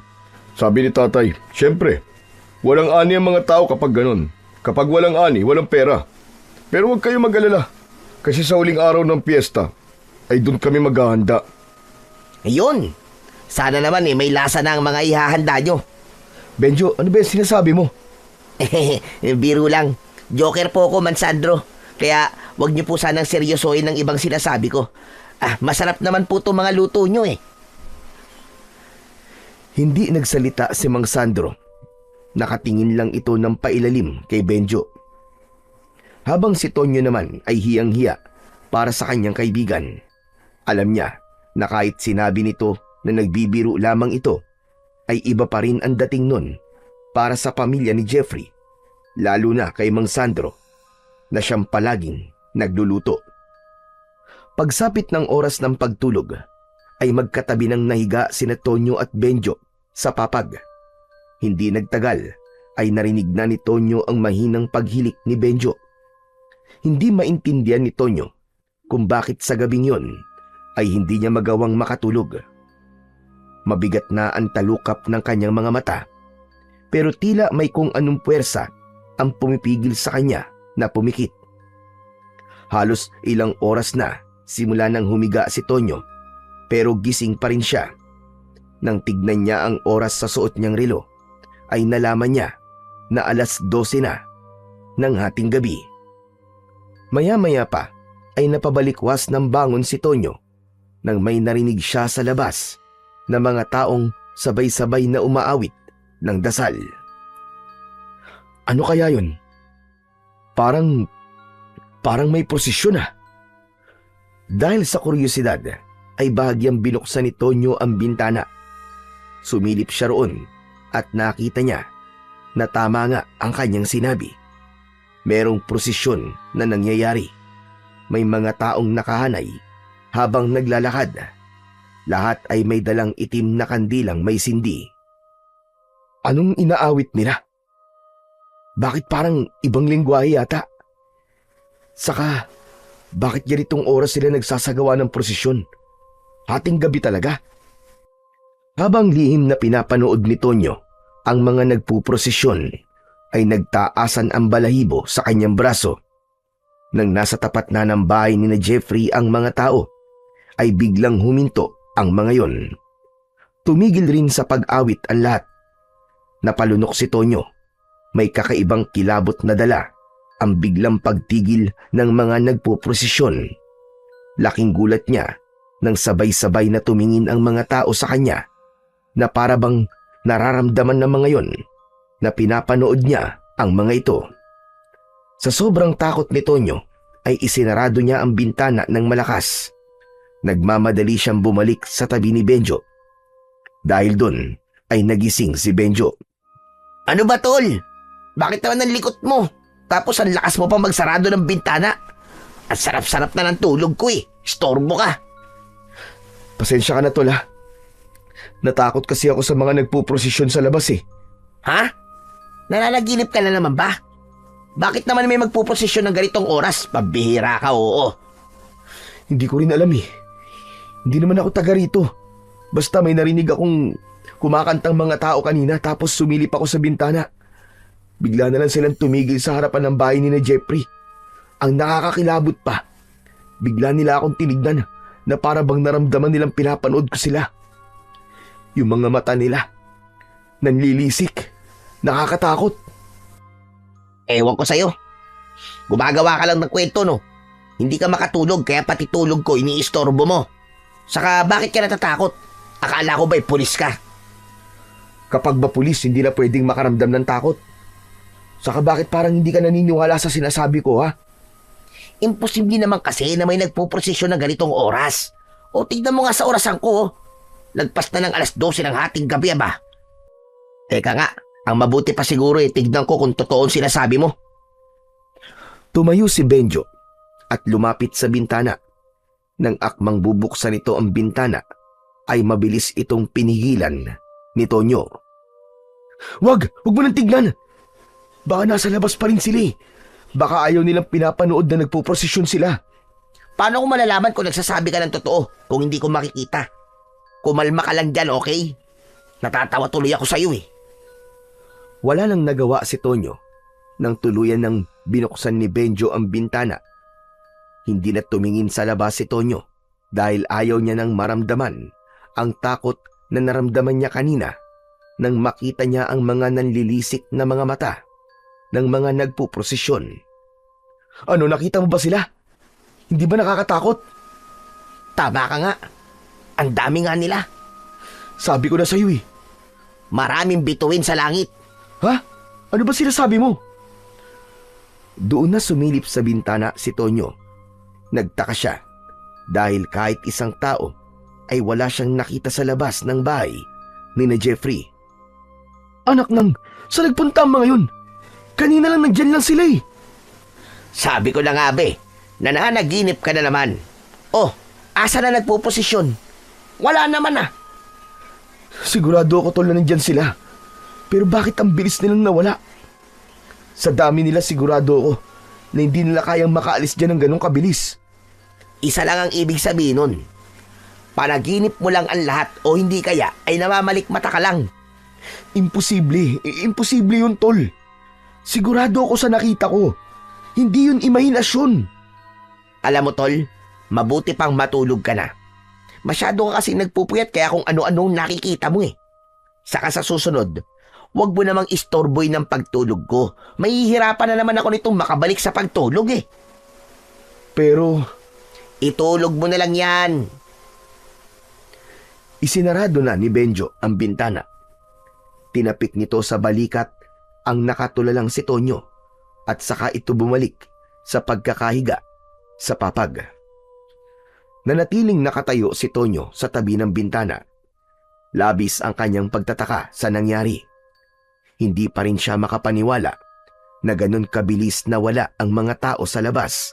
Sabi ni tatay, siyempre, walang ani ang mga tao kapag ganun. Kapag walang ani, walang pera. Pero huwag kayo mag-alala. Kasi sa huling araw ng piyesta, ay doon kami maghahanda. Ayun. Sana naman may lasa na ang mga ihahanda nyo. Benjo, ano ba yung sinasabi mo? Biro lang. Joker po ako, Mansandro. Kaya wag niyo po sanang seryosohin ng ibang sinasabi ko. Masarap naman po itong mga luto nyo eh. Hindi nagsalita si Mang Sandro. Nakatingin lang ito ng pailalim kay Benjo. Habang si Tonyo naman ay hiyang-hiya para sa kanyang kaibigan. Alam niya na kahit sinabi nito na nagbibiro lamang ito, ay iba pa rin ang dating nun para sa pamilya ni Jeffrey, lalo na kay Mang Sandro na siyang palaging nagluluto. Pagsapit ng oras ng pagtulog ay magkatabi ng nahiga sina Tonyo at Benjo sa papag. Hindi nagtagal ay narinig na ni Tonyo ang mahinang paghilik ni Benjo. Hindi maintindihan ni Tonyo kung bakit sa gabing yon ay hindi niya magawang makatulog. Mabigat na ang talukap ng kanyang mga mata, pero tila may kung anong puwersa ang pumipigil sa kanya na pumikit. Halos ilang oras na simula nang humiga si Tonyo, pero gising pa rin siya. Nang tignan niya ang oras sa suot niyang relo, ay nalaman niya na 12:00 na ng hating gabi. Maya-maya pa ay napabalikwas ng bangon si Tonyo nang may narinig siya sa labas na mga taong sabay-sabay na umaawit ng dasal. Ano kaya yun? Parang may prosesyon . Dahil sa kuryosidad ay bahagyang binuksan ni Tonyo ang bintana. Sumilip siya roon at nakita niya na tama nga ang kanyang sinabi. Merong prosesyon na nangyayari. May mga taong nakahanay habang naglalakad. Lahat ay may dalang itim na kandilang may sindi. Anong inaawit nila? Bakit parang ibang lingwahe yata? Saka, bakit ganitong oras sila nagsasagawa ng prosesyon? Hating gabi talaga. Habang lihim na pinapanood ni Tonyo ang mga nagpuprosesyon, ay nagtaasan ang balahibo sa kanyang braso. Nang nasa tapat na ng bahay ni na Jeffrey ang mga tao, ay biglang huminto ang mga yon. Tumigil rin sa pag-awit ang lahat. Napalunok si Tonyo. May kakaibang kilabot na dala ang biglang pagtigil ng mga nagpuprosesyon. Laking gulat niya nang sabay-sabay na tumingin ang mga tao sa kanya na para bang nararamdaman ng mga yon na pinapanood niya ang mga ito. Sa sobrang takot ni Tonyo ay isinarado niya ang bintana ng malakas. Nagmamadali siyang bumalik sa tabi ni Benjo. Dahil doon ay nagising si Benjo. Ano ba, tol? Bakit naman ang likot mo? Tapos ang lakas mo pa magsarado ng bintana. Ang sarap-sarap na ng tulog ko eh. Istorbo ka. Pasensya ka na, tol, ha? Natakot kasi ako sa mga nagpuprosesyon sa labas eh. Ha? Nananaginip ka na naman ba? Bakit naman may magpuprosesyon ng ganitong oras? Pabihira ka, oo. Hindi ko rin alam eh. Hindi naman ako taga rito. Basta may narinig akong kumakantang mga tao kanina tapos sumilip ako sa bintana. Bigla na lang silang tumigil sa harapan ng bahay ni na Jeffrey. Ang nakakakilabot pa, bigla nila akong tinignan na para bang naramdaman nilang pinapanood ko sila. Yung mga mata nila, nanlilisik, nakakatakot. Ewan ko sa'yo. Gumagawa ka lang ng kwento, no? Hindi ka makatulog kaya pati tulog ko iniistorbo mo. Saka bakit ka natatakot? Akala ko ba'y pulis ka? Kapag ba pulis, hindi na pwedeng makaramdam ng takot. Saka bakit parang hindi ka naniniwala sa sinasabi ko, ha? Imposible naman kasi na may nagpuprosesyon ng ganitong oras. O tignan mo nga sa orasan ko, oh. Lagpas na ng 12:00 ng hating gabi, ba? Teka nga, ang mabuti pa siguro tignan ko kung totoo ang sinasabi mo. Tumayo si Benjo at lumapit sa bintana. Nang akmang bubuksan nito ang bintana, ay mabilis itong pinigilan ni Tonyo. Wag mo nang tignan! Baka nasa labas pa rin sila eh. Baka ayaw nilang pinapanood na nagpuprosesyon sila. Paano ko malalaman kung nagsasabi ka ng totoo kung hindi ko makikita? Kumalma ka lang dyan, okay? Natatawa tuloy ako sa'yo eh. Wala nang nagawa si Tonyo nang tuluyan nang binuksan ni Benjo ang bintana. Hindi na tumingin sa labas si Tonyo dahil ayaw niya nang maramdaman ang takot na naramdaman niya kanina nang makita niya ang mga nanlilisik na mga mata ng mga nagpuprosesyon. Ano, nakita mo ba sila? Hindi ba nakakatakot? Tama ka nga. Ang dami nga nila. Sabi ko na sa'yo eh. Maraming bituin sa langit. Ha? Ano ba sinasabi mo? Doon na sumilip sa bintana si Tonyo. Nagtaka siya dahil kahit isang tao ay wala siyang nakita sa labas ng bahay ni na Jeffrey. Anak nang, saan nagpunta ang mga yun? Kanina lang nandyan lang sila eh. Sabi ko na nga be, nananaginip ka na naman. Oh, asa na nagpuposisyon? Wala naman ah. Sigurado ako tol na nandyan sila. Pero bakit ang bilis nilang nawala? Sa dami nila sigurado ako na hindi nila kayang makaalis dyan ng ganong kabilis. Isa lang ang ibig sabihin nun. Panaginip mo lang ang lahat o hindi kaya ay namamalikmata ka lang. Imposible. Imposible yun, tol. Sigurado ako sa nakita ko. Hindi yun imahinasyon. Alam mo, tol, mabuti pang matulog ka na. Masyado ka kasi nagpupuyat kaya kung ano-anong nakikita mo eh. Saka sa susunod, wag mo namang istorboy ng pagtulog ko. Mahihirapan na naman ako nitong makabalik sa pagtulog eh. Pero itulog mo na lang yan. isinarado na ni Benjo ang bintana. Tinapik nito sa balikat ang nakatulalang si Tonyo at saka ito bumalik sa pagkakahiga sa papag. Nanatiling nakatayo si Tonyo sa tabi ng bintana. Labis ang kanyang pagtataka sa nangyari. hindi pa rin siya makapaniwala na ganun kabilis na wala ang mga tao sa labas.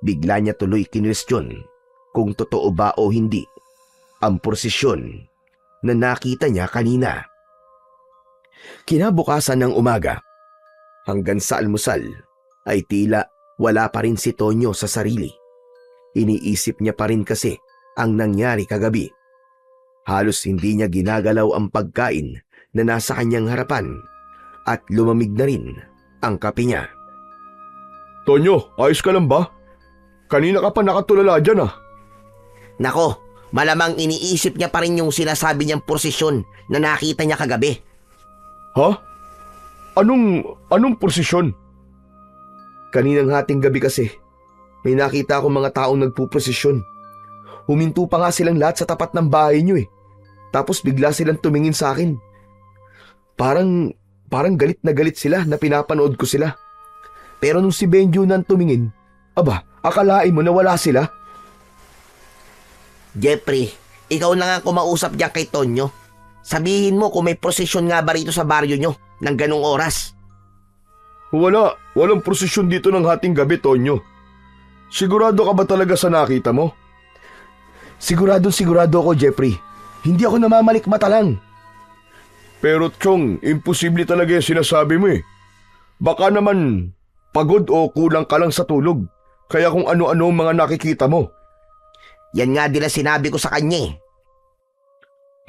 Bigla niya tuloy kinwestiyon kung totoo ba o hindi ang prosesyon na nakita niya kanina. Kinabukasan ng umaga, hanggang sa almusal, ay tila wala pa rin si Tonyo sa sarili. Iniisip niya pa rin kasi ang nangyari kagabi. Halos hindi niya ginagalaw ang pagkain na nasa kanyang harapan at lumamig na rin ang kape niya. Tonyo, ayos ka lang ba? Kanina ka pa nakatulala dyan ah. Nako, malamang iniisip niya pa rin yung sinasabi niyang prosesyon na nakita niya kagabi. Ha? Anong prosesyon? Kaninang hating gabi kasi, may nakita akong mga taong nagpuprosesyon. Huminto pa nga silang lahat sa tapat ng bahay niyo eh. Tapos bigla silang tumingin sa akin. Parang galit na galit sila na pinapanood ko sila. Pero nung si Benjo nang tumingin, aba, akalain mo na wala sila? Jeffrey, ikaw na nga kumausap diyan kay Tonyo. Sabihin mo kung may prosesyon nga ba rito sa baryo nyo ng ganong oras. Walang prosesyon dito ng hating gabi, Tonyo. Sigurado ka ba talaga sa nakita mo? Sigurado ako, Jeffrey. Hindi ako namamalikmata lang. Pero Chong, imposible talaga yung sinasabi mo eh. Baka naman pagod o kulang ka lang sa tulog. Kaya kung ano-ano ang mga nakikita mo. Yan nga din ang sinabi ko sa kanya eh.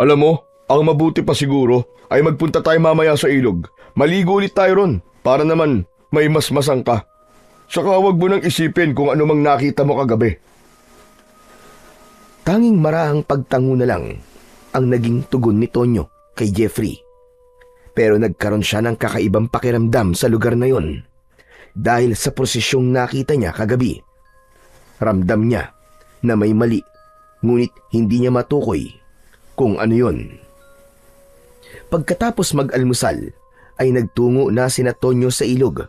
Alam mo, ang mabuti pa siguro ay magpunta tayo mamaya sa ilog. Maligo ulit tayo ron para naman may masmasang ka. Saka huwag mo nang isipin kung ano mang nakita mo kagabi. Tanging marahang pagtango na lang ang naging tugon ni Tonyo kay Jeffrey. Pero nagkaroon siya ng kakaibang pakiramdam sa lugar na yon dahil sa prosesyong nakita niya kagabi. Ramdam niya na may mali, ngunit hindi niya matukoy kung ano yon. Pagkatapos mag-almusal, ay nagtungo na sina Tonyo sa ilog.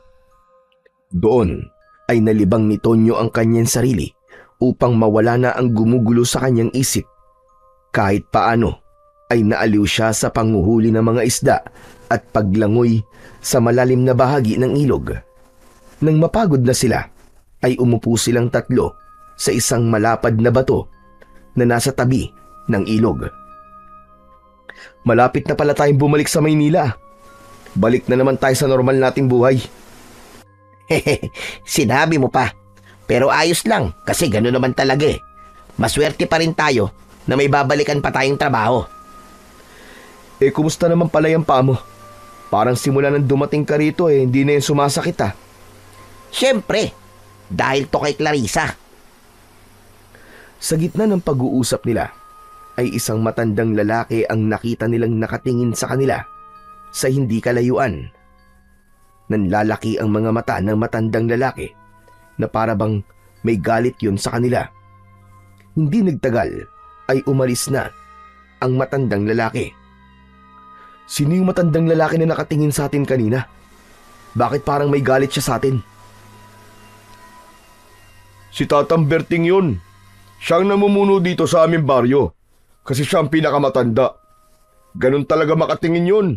Doon ay nalibang ni Tonyo ang kanyang sarili upang mawala na ang gumugulo sa kanyang isip. Kahit paano ay naaliw siya sa panghuhuli ng mga isda at paglangoy sa malalim na bahagi ng ilog. Nang mapagod na sila, ay umupo silang tatlo sa isang malapad na bato na nasa tabi ng ilog. Malapit na pala tayong bumalik sa Maynila. Balik na naman tayo sa normal nating buhay. Sinabi mo pa. Pero ayos lang kasi gano'n naman talaga eh. Maswerte pa rin tayo na may babalikan pa tayong trabaho. Eh kumusta naman pala yung paa mo? Parang simula nang dumating ka rito hindi na yung sumasakit ah. Siyempre, dahil to kay Clarissa. Sa gitna ng pag-uusap nila, ay isang matandang lalaki ang nakita nilang nakatingin sa kanila sa hindi kalayuan. Nanlalaki ang mga mata ng matandang lalaki na parabang may galit yun sa kanila. Hindi nagtagal ay umalis na ang matandang lalaki. Sino yung matandang lalaki na nakatingin sa atin kanina? Bakit parang may galit siya sa atin? Si Tatang Berting yun. Siyang namumuno dito sa aming baryo. Kasi siya ang pinakamatanda. Ganun talaga makatingin yun.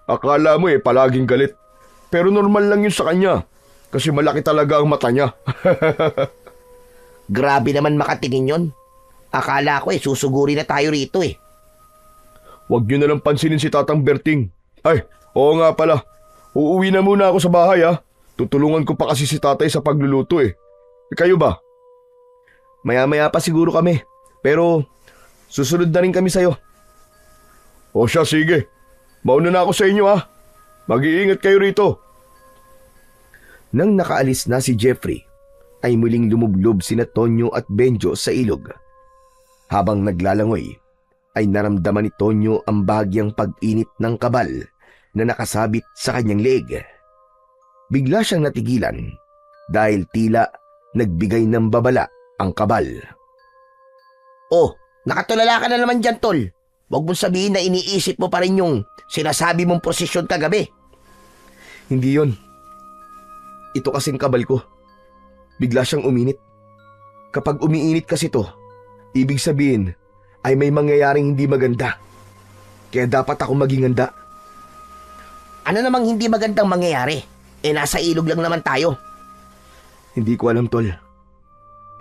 Akala mo palaging galit. Pero normal lang yun sa kanya. Kasi malaki talaga ang mata niya. Grabe naman makatingin yon. Akala ko susuguri na tayo rito eh. Huwag niyo na lang pansinin si Tatang Berting. Ay, oo nga pala. Uuwi na muna ako sa bahay ha. Tutulungan ko pa kasi si tatay sa pagluluto eh. Kayo ba? Maya-maya pa siguro kami. Pero susunod na rin kami sa'yo. O siya, sige. Mauna na ako sa inyo ha. Mag-iingat kayo rito. Nang nakaalis na si Jeffrey, ay muling lumublob sina Tonyo at Benjo sa ilog. Habang naglalangoy, ay naramdaman ni Tonyo ang bahagyang pag-init ng kabal na nakasabit sa kanyang leeg. Bigla siyang natigilan dahil tila nagbigay ng babala ang kabal. Oh, nakatulala ka na naman dyan, tol. Huwag mong sabihin na iniisip mo pa rin yung sinasabi mong prosesyon kagabi. Hindi yon. Ito kasing kabal ko. Bigla siyang uminit. Kapag umiinit kasi to, ibig sabihin ay may mangyayaring hindi maganda. Kaya dapat ako maging handa. Ano namang hindi magandang mangyayari? Nasa ilog lang naman tayo. Hindi ko alam, Tol.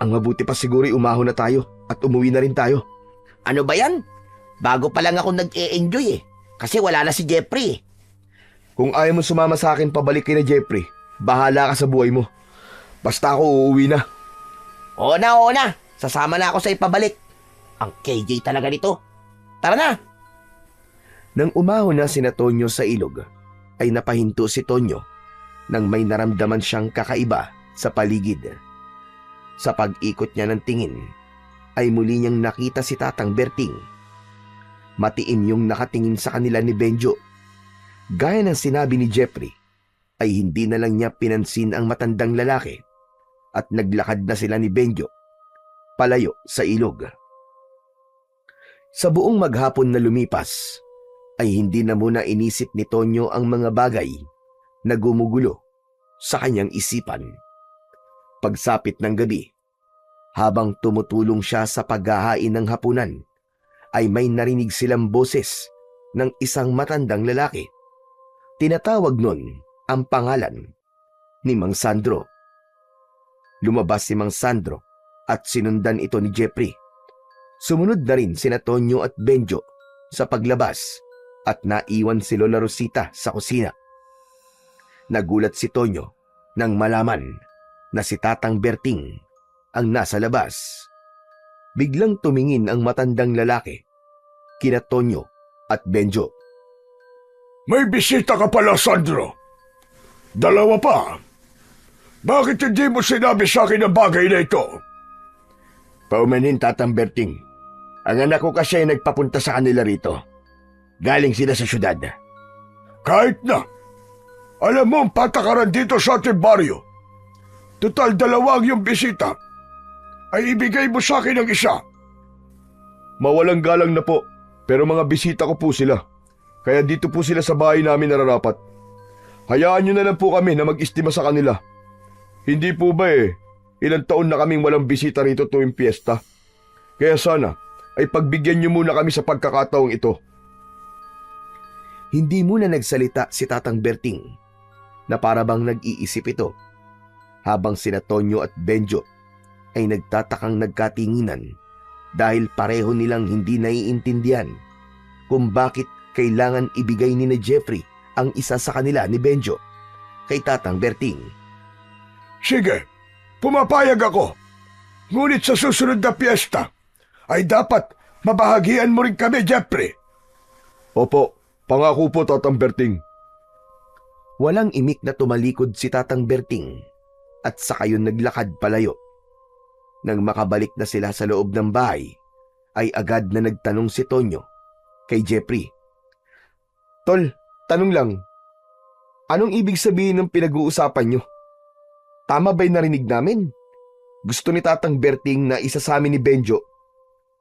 Ang mabuti pa siguro'y umahon na tayo at umuwi na rin tayo. Ano ba yan? Bago pa lang ako nag-e-enjoy kasi wala na si Jeffrey. Kung ayaw mo sumama sa akin pabalik kay na Jeffrey, bahala ka sa buhay mo. Basta ako uuwi na. Oo na. Sasama na ako sa ipabalik. Ang KJ talaga nito. Tara na! Nang umahon na sina Tonyo sa ilog, ay napahinto si Tonyo nang may naramdaman siyang kakaiba sa paligid. Sa pag-ikot niya ng tingin, ay muli niyang nakita si Tatang Berting. Matiim yung nakatingin sa kanila ni Benjo. Gaya ng sinabi ni Jeffrey, ay hindi na lang niya pinansin ang matandang lalaki at naglakad na sila ni Benjo palayo sa ilog. Sa buong maghapon na lumipas, ay hindi na muna inisip ni Tonyo ang mga bagay na gumugulo sa kanyang isipan. Pagsapit ng gabi, habang tumutulong siya sa paghahain ng hapunan, ay may narinig silang boses ng isang matandang lalaki. Tinatawag nun ang pangalan ni Mang Sandro. Lumabas si Mang Sandro at sinundan ito ni Jeffrey. Sumunod na rin sina Tonyo at Benjo sa paglabas at naiwan si Lola Rosita sa kusina. Nagulat si Tonyo nang malaman na si Tatang Berting ang nasa labas. Biglang tumingin ang matandang lalaki kina Tonyo at Benjo. May bisita ka pala, Sandro. Dalawa pa. Bakit hindi mo sinabi sa akin ang bagay na ito? Paumanin, Tatang Berting. Ang anak ko kasi ay nagpapunta sa kanila rito. Galing sila sa syudad. Kahit na. Alam mo ang patakaran dito sa ating baryo. Total dalawang yung bisita. Ay ibigay mo sa akin ang isa. Mawalang galang na po, pero mga bisita ko po sila. Kaya dito po sila sa bahay namin nararapat. Hayaan nyo na lang po kami na mag-istima sa kanila. Hindi po ba ilang taon na kaming walang bisita rito tuwing piyesta. Kaya sana ay pagbigyan nyo muna kami sa pagkakataong ito. Hindi muna nagsalita si Tatang Berting na para bang nag-iisip ito, habang sina Tonyo at Benjo ay nagtatakang nagkatinginan dahil pareho nilang hindi naiintindihan kung bakit kailangan ibigay ni na Jeffrey ang isa sa kanila ni Benjo kay Tatang Berting. Sige, pumapayag ako. Ngunit sa susunod na piyesta, ay dapat mabahagian mo rin kami, Jeffrey. Opo, pangako po, Tatang Berting. Walang imik na tumalikod si Tatang Berting at saka yun naglakad palayo. Nang makabalik na sila sa loob ng bahay, ay agad na nagtanong si Tonyo kay Jeffrey. Tol, tanong lang, anong ibig sabihin ng pinag-uusapan nyo? Tama ba'y narinig namin? Gusto ni Tatang Berting na isa sa amin ni Benjo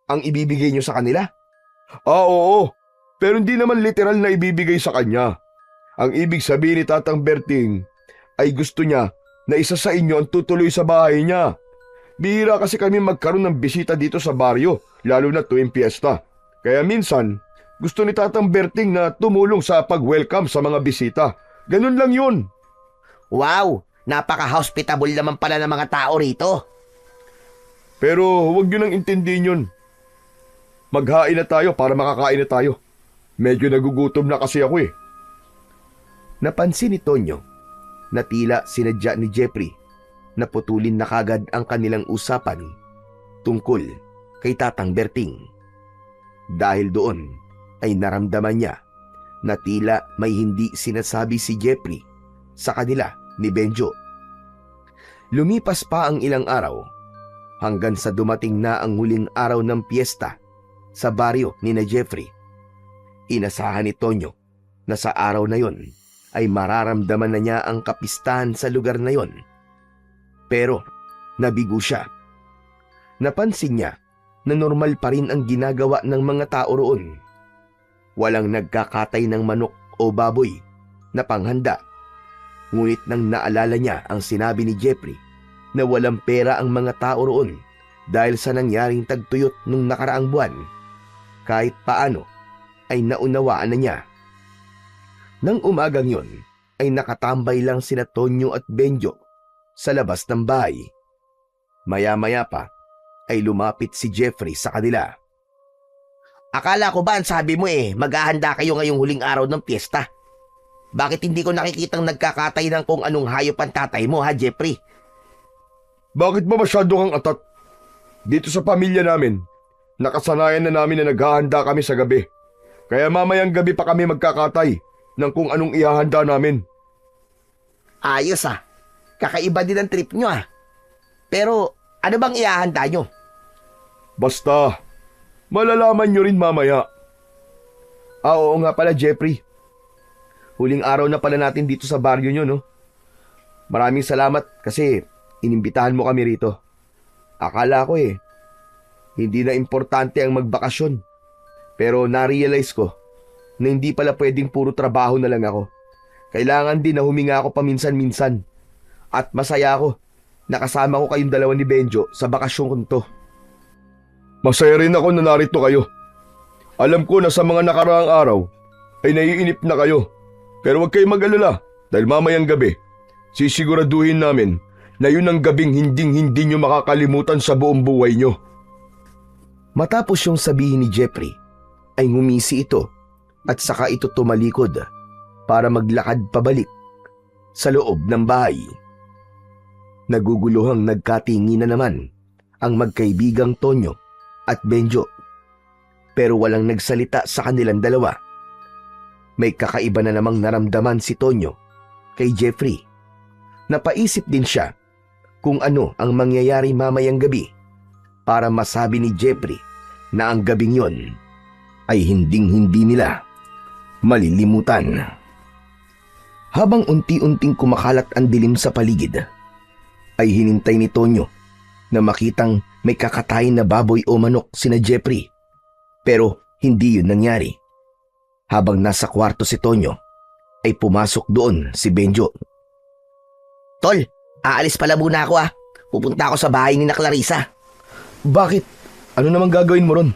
ang ibibigay nyo sa kanila? Oo, pero hindi naman literal na ibibigay sa kanya. Ang ibig sabihin ni Tatang Berting ay gusto niya na isa sa inyo ang tutuloy sa bahay niya. Bihira kasi kami magkaroon ng bisita dito sa baryo, lalo na tuwing piyesta. Kaya minsan, gusto ni Tatang Berting na tumulong sa pag-welcome sa mga bisita. Ganun lang yun. Wow! Napaka-hospitable naman pala ng mga tao rito. Pero huwag nyo nang intindihin yun. Maghain na tayo para makakain na tayo. Medyo nagugutom na kasi ako eh. Napansin ni Tonyo na tila sinadya ni Jeffrey na putulin na kagad ang kanilang usapan tungkol kay Tatang Berting. Dahil doon ay naramdaman niya na tila may hindi sinasabi si Jeffrey sa kanila ni Benjo. Lumipas pa ang ilang araw hanggang sa dumating na ang huling araw ng piyesta sa baryo ni na Jeffrey. Inasahan ni Tonyo na sa araw na yon ay mararamdaman na niya ang kapistahan sa lugar na yon. Pero nabigo siya. Napansin niya na normal pa rin ang ginagawa ng mga tao roon. Walang nagkakatay ng manok o baboy na panghanda. Ngunit nang naalala niya ang sinabi ni Jeffrey na walang pera ang mga tao roon dahil sa nangyaring tagtuyot nung nakaraang buwan, kahit paano ay naunawaan na niya. Nang umagang yun, ay nakatambay lang sina Tonyo at Benjo sa labas ng bahay. Maya-maya pa ay lumapit si Jeffrey sa kanila. Akala ko ba ang sabi mo maghahanda kayo ngayong huling araw ng piyesta? Bakit hindi ko nakikitang nagkakatay ng kung anong hayop ang tatay mo ha, Jeffrey? Bakit ba masyado kang atat? Dito sa pamilya namin, nakasanayan na namin na naghahanda kami sa gabi. Kaya mamayang gabi pa kami magkakatay ng kung anong ihahanda namin. Ayos kakaiba din ang trip nyo Pero ano bang ihahanda nyo? Basta, malalaman nyo rin mamaya. Oo nga pala, Jeffrey. Huling araw na pala natin dito sa baryo nyo, no? Maraming salamat kasi inimbitahan mo kami rito. Akala ko hindi na importante ang magbakasyon. Pero na-realize ko na hindi pala pwedeng puro trabaho na lang ako. Kailangan din na huminga ako paminsan-minsan. At masaya ako. Nakasama ko kayong dalawa ni Benjo sa bakasyon ko to. Masaya rin ako na narito kayo. Alam ko na sa mga nakaraang araw ay naiinip na kayo. Pero huwag kayong mag-alala dahil mamayang gabi, sisiguraduhin namin na yun ang gabing hinding-hindi nyo makakalimutan sa buong buhay nyo. Matapos yung sabihin ni Jeffrey, ay ngumisi ito at saka ito tumalikod para maglakad pabalik sa loob ng bahay. Naguguluhang nagkatingi na naman ang magkaibigang Tonyo at Benjo. Pero walang nagsalita sa kanilang dalawa. May kakaiba na namang naramdaman si Tonyo kay Jeffrey. Napaisip din siya kung ano ang mangyayari mamayang gabi para masabi ni Jeffrey na ang gabing yon ay hinding-hindi nila malilimutan. Habang unti-unting kumakalat ang dilim sa paligid, ay hinintay ni Tonyo na makitang may kakatayin na baboy o manok sina Jeffrey. Pero hindi yun nangyari. Habang nasa kwarto si Tonyo, ay pumasok doon si Benjo. Tol, aalis pala muna ako Pupunta ako sa bahay ni na Clarissa. Bakit? Ano namang gagawin mo ron?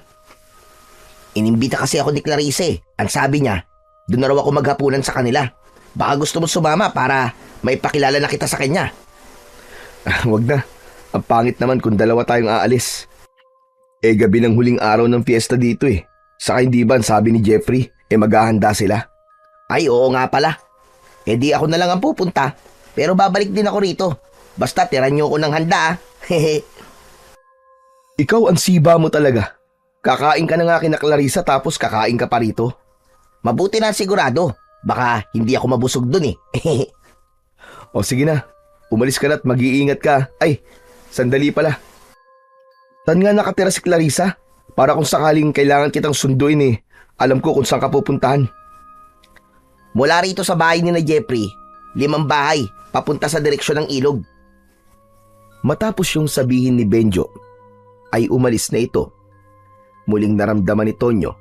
Inimbita kasi ako ni Clarissa Ang sabi niya, doon na raw ako maghapunan sa kanila. Baka gusto mo sumama para maipakilala na kita sa kanya. Wag na. Ang pangit naman kung dalawa tayong aalis. Gabi ng huling araw ng fiesta dito Saka hindi ba sabi ni Jeffrey, maghahanda sila? Ay, oo nga pala. Di ako na lang ang pupunta. Pero babalik din ako rito. Basta tiran niyo ako ng handa Ikaw ang siba mo talaga. Kakain ka na nga kina Clarissa tapos kakain ka pa rito. Mabuti na sigurado. Baka hindi ako mabusog dun O sige na, umalis ka na at mag-iingat ka. Ay, sandali pala. Saan nga nakatira si Clarissa? Para kung sakaling kailangan kitang sunduin alam ko kung saan ka pupuntahan. Mula rito sa bahay ni na Jeffrey, 5 bahay, papunta sa direksyon ng ilog. Matapos yung sabihin ni Benjo, ay umalis na ito. Muling naramdaman ni Tonyo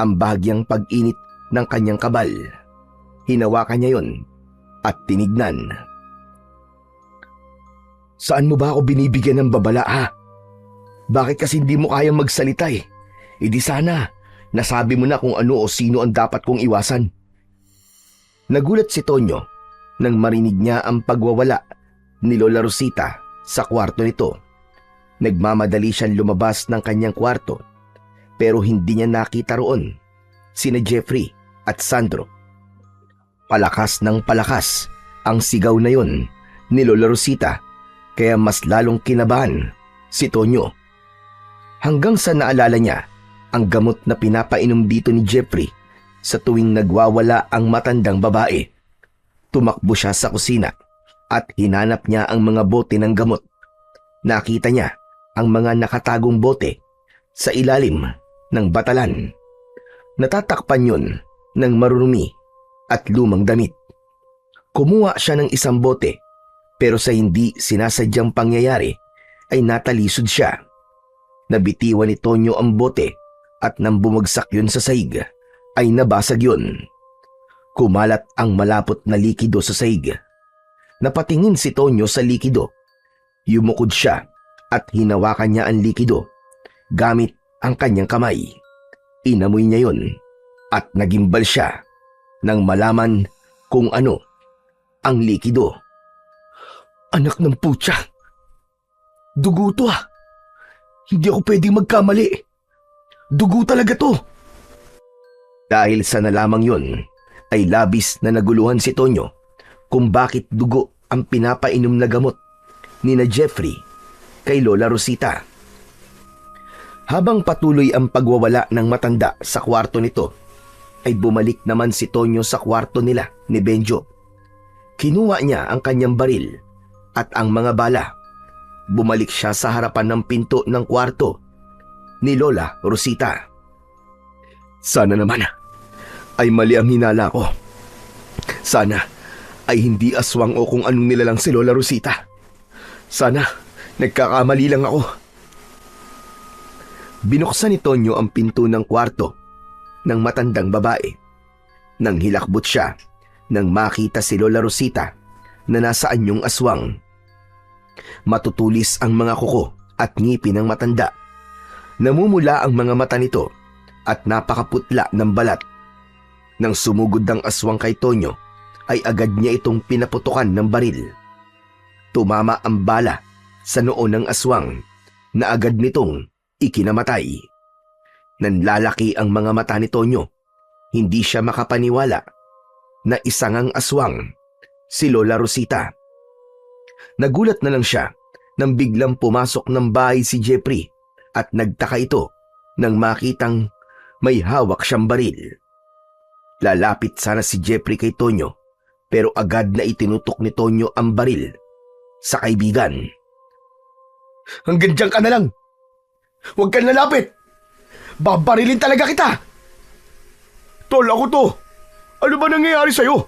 ang bahagyang pag-init ng kanyang kabal. Hinawakan niya yon at tinignan. Saan mo ba ako binibigyan ng babala Bakit kasi hindi mo kayang magsalita Di sana, nasabi mo na kung ano o sino ang dapat kong iwasan. Nagulat si Tonyo nang marinig niya ang pagwawala ni Lola Rosita sa kwarto nito. Nagmamadali siyang lumabas ng kanyang kwarto pero hindi niya nakita roon sina Jeffrey at Sandro. Palakas ng palakas ang sigaw na yon ni Lola Rosita kaya mas lalong kinabahan si Tonyo. Hanggang sa naalala niya ang gamot na pinapainom dito ni Jeffrey sa tuwing nagwawala ang matandang babae. Tumakbo siya sa kusina at hinanap niya ang mga bote ng gamot. Nakita niya ang mga nakatagong bote sa ilalim ng batalan. Natatakpan yun ng marurumi at lumang damit. Kumuha siya ng isang bote pero sa hindi sinasadyang pangyayari ay natalisod siya. Nabitiwan ni Tonyo ang bote at nang bumagsak yun sa sahig ay nabasag yun. Kumalat ang malapot na likido sa sahig. Napatingin si Tonyo sa likido. Yumukod siya at hinawakan niya ang likido gamit ang kanyang kamay. Inamoy niya yun at nagimbal siya. nang malaman kung ano ang likido. Anak ng putya! Dugo to ah! Hindi ako pwedeng magkamali. Dugo talaga to! Dahil sa nalamang yun, ay labis na naguluhan si Tonyo kung bakit dugo ang pinapainom na gamot ni na Jeffrey kay Lola Rosita. Habang patuloy ang pagwawala ng matanda sa kwarto nito, ay bumalik naman si Tonyo sa kwarto nila ni Benjo. Kinuha niya ang kanyang baril at ang mga bala. Bumalik siya sa harapan ng pinto ng kwarto ni Lola Rosita. Sana naman ay mali ang hinala ko. Sana ay hindi aswang o kung anong nilalang si Lola Rosita. Sana nagkakamali lang ako. Binuksan ni Tonyo ang pinto ng kwarto ng matandang babae. Nang hilakbot siya, nang makita si Lola Rosita na nasa anyong aswang. Matutulis ang mga kuko at ngipin ng matanda. Namumula ang mga mata nito at napakaputla ng balat. Nang sumugod ng aswang kay Tonyo, ay agad niya itong pinaputukan ng baril. Tumama ang bala sa noo ng aswang na agad nitong ikinamatay. Nanlalaki ang mga mata ni Tonyo. Hindi siya makapaniwala na isang ang aswang, si Lola Rosita. Nagulat na lang siya nang biglang pumasok ng bahay si Jeffrey at nagtaka ito nang makitang may hawak siyang baril. Lalapit sana si Jeffrey kay Tonyo pero agad na itinutok ni Tonyo ang baril sa kaibigan. Hanggang diyan ka na lang! Huwag kang lalapit! Babarilin talaga kita! Tol, ako to! Ano ba nangyayari sa'yo?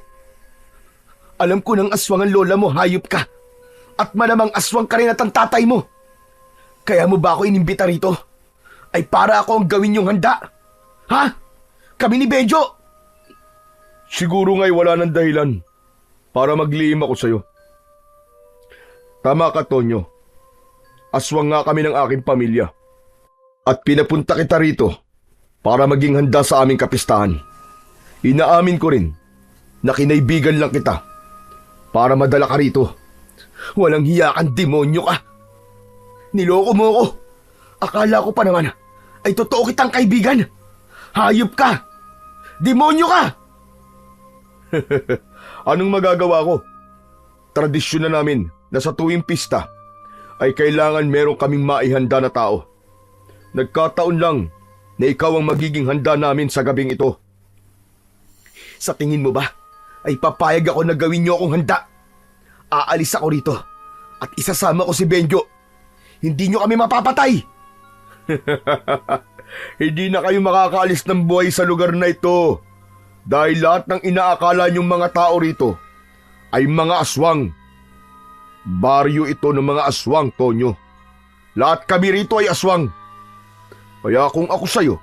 Alam ko ng aswang ang lola mo, hayop ka! At malamang aswang ka rin at ang tatay mo! Kaya mo ba ako inimbita rito? Ay para ako ang gawin yung handa? Ha? Kami ni Benjo! Siguro nga'y wala ng dahilan para maglihim ako sa'yo. Tama ka, Tonyo. Aswang nga kami ng aking pamilya. At pinapunta kita rito para maging handa sa aming kapistahan. Inaamin ko rin na kinaibigan lang kita para madala ka rito. Walang hiya kang demonyo ka. Niloko mo ako. Akala ko pa naman ay totoo kitang kaibigan. Hayop ka. Demonyo ka. Anong magagawa ko? Tradisyon na namin na sa tuwing pista ay kailangan meron kaming maihanda na tao. Nagkataon lang na ikaw ang magiging handa namin sa gabing ito. Sa tingin mo ba ay papayag ako na gawin niyo akong handa? Aalis ako rito at isasama ko si Benjo. Hindi niyo kami mapapatay. Hindi na kayo makakaalis ng buhay sa lugar na ito dahil lahat ng inaakala niyong mga tao rito ay mga aswang. Baryo ito ng mga aswang, Tonyo. Lahat kami rito ay aswang. Kaya kung ako sa'yo,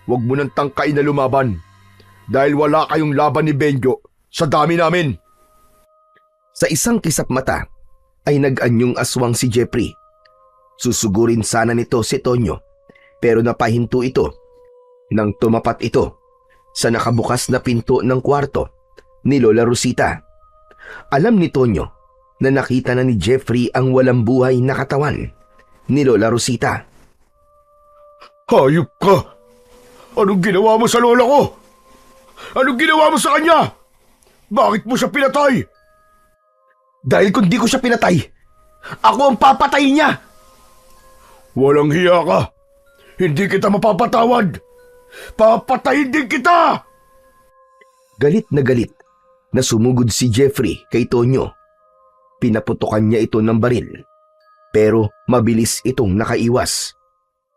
huwag mo nang tangkain na lumaban dahil wala kayong laban ni Benjo sa dami namin. Sa isang kisap mata ay nag-anyong aswang si Jeffrey. Susugurin sana nito si Tonyo pero napahinto ito nang tumapat ito sa nakabukas na pinto ng kwarto ni Lola Rosita. Alam ni Tonyo na nakita na ni Jeffrey ang walang buhay na katawan ni Lola Rosita. Hayop ka! Anong ginawa mo sa lola ko? Anong ginawa mo sa kanya? Bakit mo siya pinatay? Dahil kung di ko siya pinatay, ako ang papatayin niya! Walang hiya ka! Hindi kita mapapatawad! Papatayin din kita! Galit na sumugod si Jeffrey kay Tonyo. Pinaputokan niya ito ng baril, pero mabilis itong nakaiwas.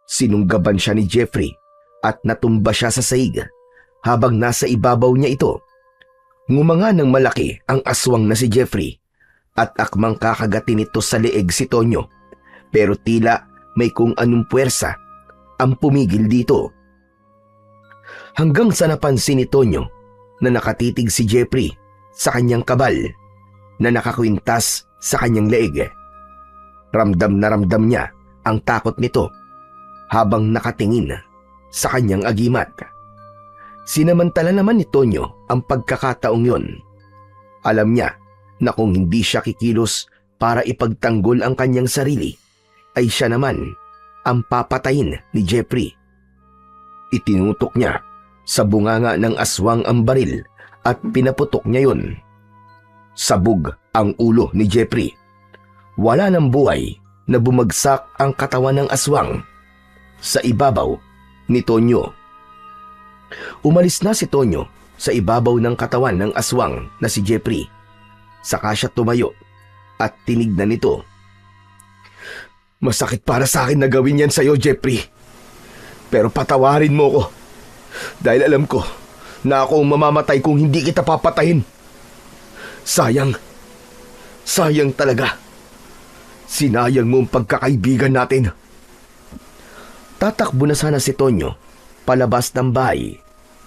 Sinunggaban siya ni Jeffrey at natumba siya sa sahig habang nasa ibabaw niya ito. Ngumanga ng malaki ang aswang na si Jeffrey at akmang kakagatin ito sa leeg si Tonyo pero tila may kung anong puwersa ang pumigil dito. Hanggang sa napansin ni Tonyo na nakatitig si Jeffrey sa kanyang kabal na nakakwintas sa kanyang leeg. Ramdam na ramdam niya ang takot nito habang nakatingin sa kanyang agimat. Sinamantala naman ni Tonyo ang pagkakataong yon. Alam niya na kung hindi siya kikilos para ipagtanggol ang kanyang sarili, ay siya naman ang papatayin ni Jeffrey. Itinutok niya sa bunganga ng aswang ang baril at pinaputok niya yon. Sabog ang ulo ni Jeffrey. Wala ng buhay na bumagsak ang katawan ng aswang sa ibabaw ni Tonyo. Umalis na si Tonyo sa ibabaw ng katawan ng aswang na si Jeffrey. Saka siya tumayo at tinignan nito. Masakit para sa akin na gawin yan sa'yo, Jeffrey. Pero patawarin mo ko dahil alam ko na ako ang mamamatay kung hindi kita papatayin. Sayang talaga. Sinayang mo ang pagkakaibigan natin. Tatakbo na sana si Tonyo palabas ng bahay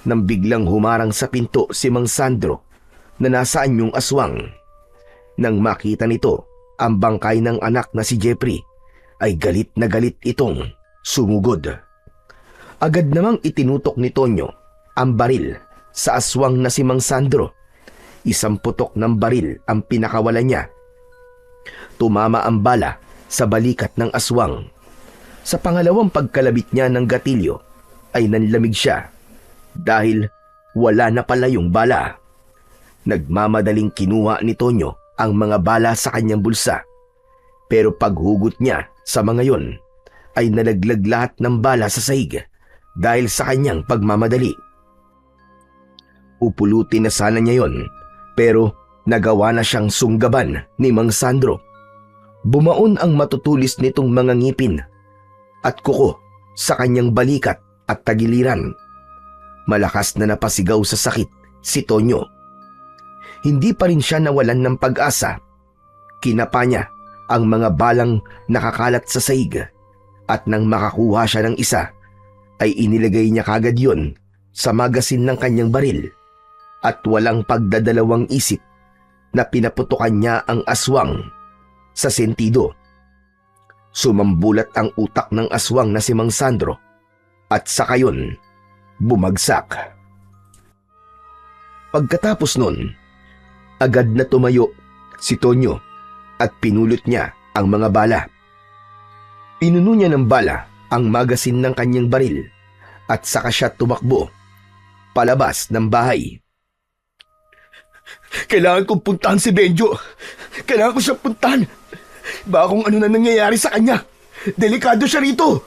nang biglang humarang sa pinto si Mang Sandro na nasaan yung aswang. Nang makita nito ang bangkay ng anak na si Jeffrey, ay galit na galit itong sumugod. Agad namang itinutok ni Tonyo ang baril sa aswang na si Mang Sandro. Isang putok ng baril ang pinakawalan niya. Tumama ang bala sa balikat ng aswang. Sa pangalawang pagkalabit niya ng gatilyo ay nanlamig siya dahil wala na pala yung bala. Nagmamadaling kinuha ni Tonyo ang mga bala sa kanyang bulsa. Pero paghugot niya sa mga yon ay nalaglag lahat ng bala sa sahig dahil sa kanyang pagmamadali. Upulutin na sana niya yon pero nagawa na siyang sunggaban ni Mang Sandro. Bumaon ang matutulis nitong mga ngipin at kuko sa kanyang balikat at tagiliran. Malakas na napasigaw sa sakit si Tonyo. Hindi pa rin siya nawalan ng pag-asa. Kinapa niya ang mga balang nakakalat sa sahig at nang makakuha siya ng isa, ay inilagay niya kagad yon sa magasin ng kanyang baril at walang pagdadalawang isip na pinaputukan niya ang aswang sa sentido. Sumambulat ang utak ng aswang na si Mang Sandro at saka yun bumagsak. Pagkatapos nun, agad na tumayo si Tonyo at pinulot niya ang mga bala. Pinuno niya ng bala ang magasin ng kanyang baril at saka siya tumakbo palabas ng bahay. Kailangan kong puntahan si Benjo. Kailangan ko siyang puntahan. Baka kung ano na nangyayari sa kanya. Delikado siya rito.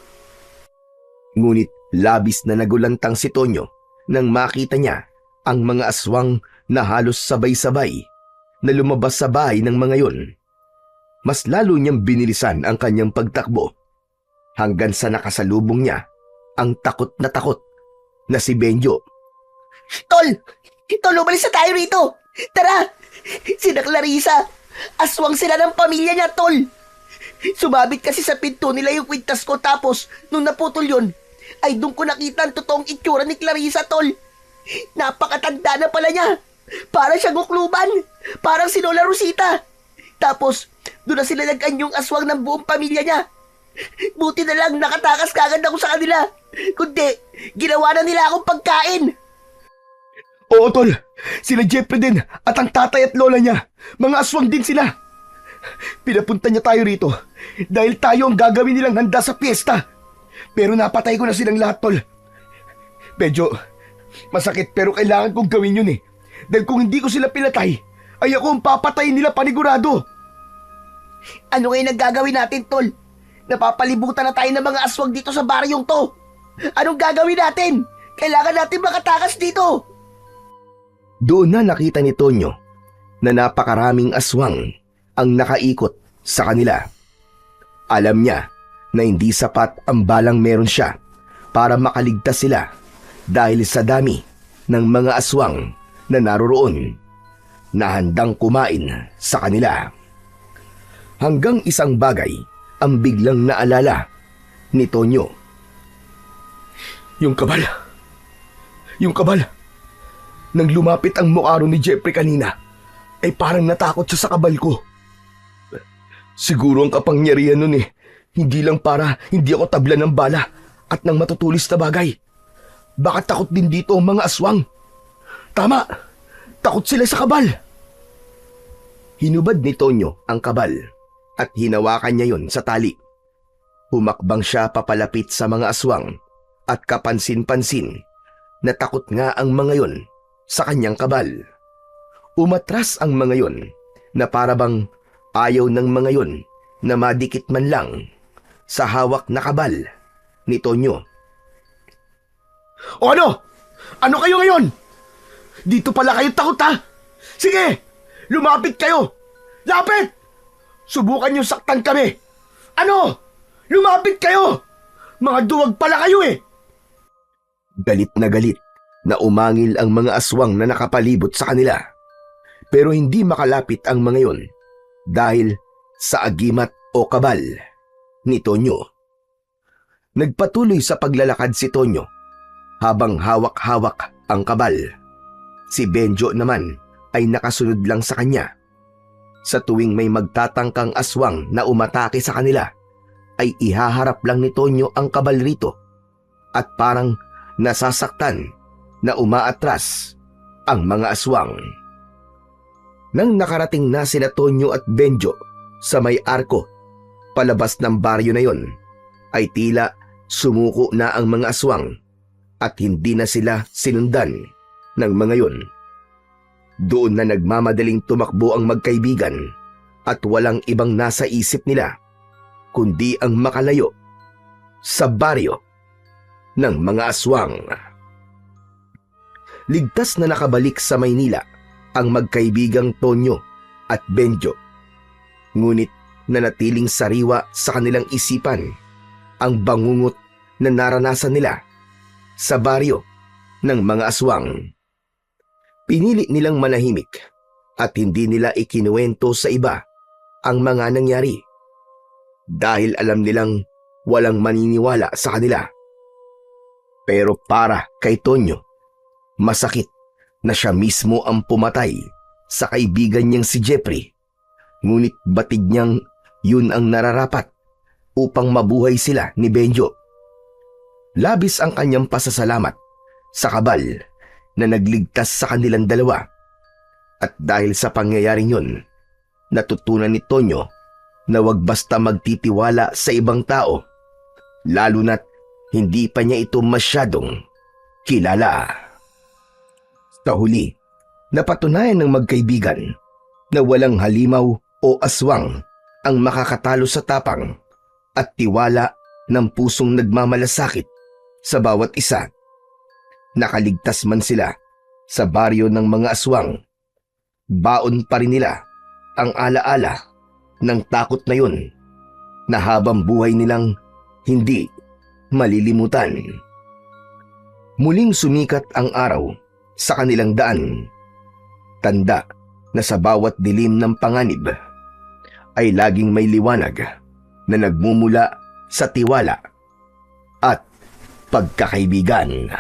Ngunit labis na nagulantang si Tonyo nang makita niya ang mga aswang na halos sabay-sabay na lumabas sa bahay ng mga yon. Mas lalo niyang binilisan ang kanyang pagtakbo hanggang sa nakasalubong niya ang takot na si Benjo. Tol! Tol, umalis na tayo rito! Tara! Sina Clarissa! Aswang sila ng pamilya niya, Tol! Sumabit kasi sa pinto nila yung kwintas ko tapos nung naputol yun, ay doon ko nakita ang totoong itsura ni Clarissa, Tol! Napakatanda na pala niya! Parang siyang ukluban! Parang si Lola Rosita! Tapos, doon na sila nag-anyong aswang ng buong pamilya niya! Buti na lang nakatakas kagad ako sa kanila! Kundi, ginawa na nila akong pagkain! Oo, Tol. Sila Jeffrey din at ang tatay at lola niya. Mga aswang din sila. Pinapunta niya tayo rito dahil tayo ang gagawin nilang handa sa piyesta. Pero napatay ko na silang lahat, Tol. Medyo masakit pero kailangan kong gawin yun eh. Dahil kung hindi ko sila pinatay, ay ako ang papatayin nila panigurado. Ano ngayon ang gagawin natin, Tol? Napapalibutan na tayo ng mga aswang dito sa baryong to. Anong gagawin natin? Kailangan natin makatakas dito. Doon na nakita ni Tonyo na napakaraming aswang ang nakaikot sa kanila. Alam niya na hindi sapat ang balang meron siya para makaligtas sila dahil sa dami ng mga aswang na naroroon na handang kumain sa kanila. Hanggang isang bagay ang biglang naalala ni Tonyo. Yung kabal. Nang lumapit ang mukha ni Jeffrey kanina, ay parang natakot siya sa kabal ko. Siguro ang kapangyarihan nun hindi lang para hindi ako tabla ng bala at ng matutulis na bagay. Baka takot din dito ang mga aswang. Tama, takot sila sa kabal. Hinubad ni Tonyo ang kabal at hinawakan niya yon sa tali. Humakbang siya papalapit sa mga aswang at kapansin-pansin na takot nga ang mga yon sa kanyang kabal. Umatras ang mga yon na parabang ayaw ng mga yon na madikit man lang sa hawak na kabal ni Tonyo. O ano? Ano kayo ngayon? Dito pala kayo takot ha? Sige, lumapit kayo! Lapit! Subukan niyo saktan kami! Ano? Lumapit kayo! Mga duwag pala kayo eh! Galit na umangil ang mga aswang na nakapalibot sa kanila. Pero hindi makalapit ang mga yon dahil sa agimat o kabal ni Tonyo. Nagpatuloy sa paglalakad si Tonyo habang hawak-hawak ang kabal. Si Benjo naman ay nakasunod lang sa kanya. Sa tuwing may magtatangkang aswang na umatake sa kanila, ay ihaharap lang ni Tonyo ang kabal rito at parang nasasaktan na umaatras ang mga aswang. Nang nakarating na sila Tonyo at Benjo sa may arko palabas ng baryo na yon, ay tila sumuko na ang mga aswang at hindi na sila sinundan ng mga yon. Doon na nagmamadaling tumakbo ang magkaibigan at walang ibang nasa isip nila kundi ang makalayo sa baryo ng mga aswang. Ligtas na nakabalik sa Maynila ang magkaibigang Tonyo at Benjo. Ngunit nanatiling sariwa sa kanilang isipan ang bangungot na naranasan nila sa baryo ng mga aswang. Pinili nilang manahimik at hindi nila ikinuwento sa iba ang mga nangyari dahil alam nilang walang maniniwala sa kanila. Pero para kay Tonyo, masakit na siya mismo ang pumatay sa kaibigan niyang si Jeffrey, ngunit batid niyang yun ang nararapat upang mabuhay sila ni Benjo. Labis ang kanyang pasasalamat sa kabal na nagligtas sa kanilang dalawa. At dahil sa pangyayaring yun, natutunan ni Tonyo na wag basta magtitiwala sa ibang tao, lalo na't hindi pa niya ito masyadong kilala. Sa huli, napatunayan ng magkaibigan na walang halimaw o aswang ang makakatalo sa tapang at tiwala ng pusong nagmamalasakit sa bawat isa. Nakaligtas man sila sa baryo ng mga aswang, baon pa rin nila ang alaala ng takot na yun na habang buhay nilang hindi malilimutan. Muling sumikat ang araw sa kanilang daan. Tanda na sa bawat dilim ng panganib ay laging may liwanag na nagmumula sa tiwala at pagkakaibigan.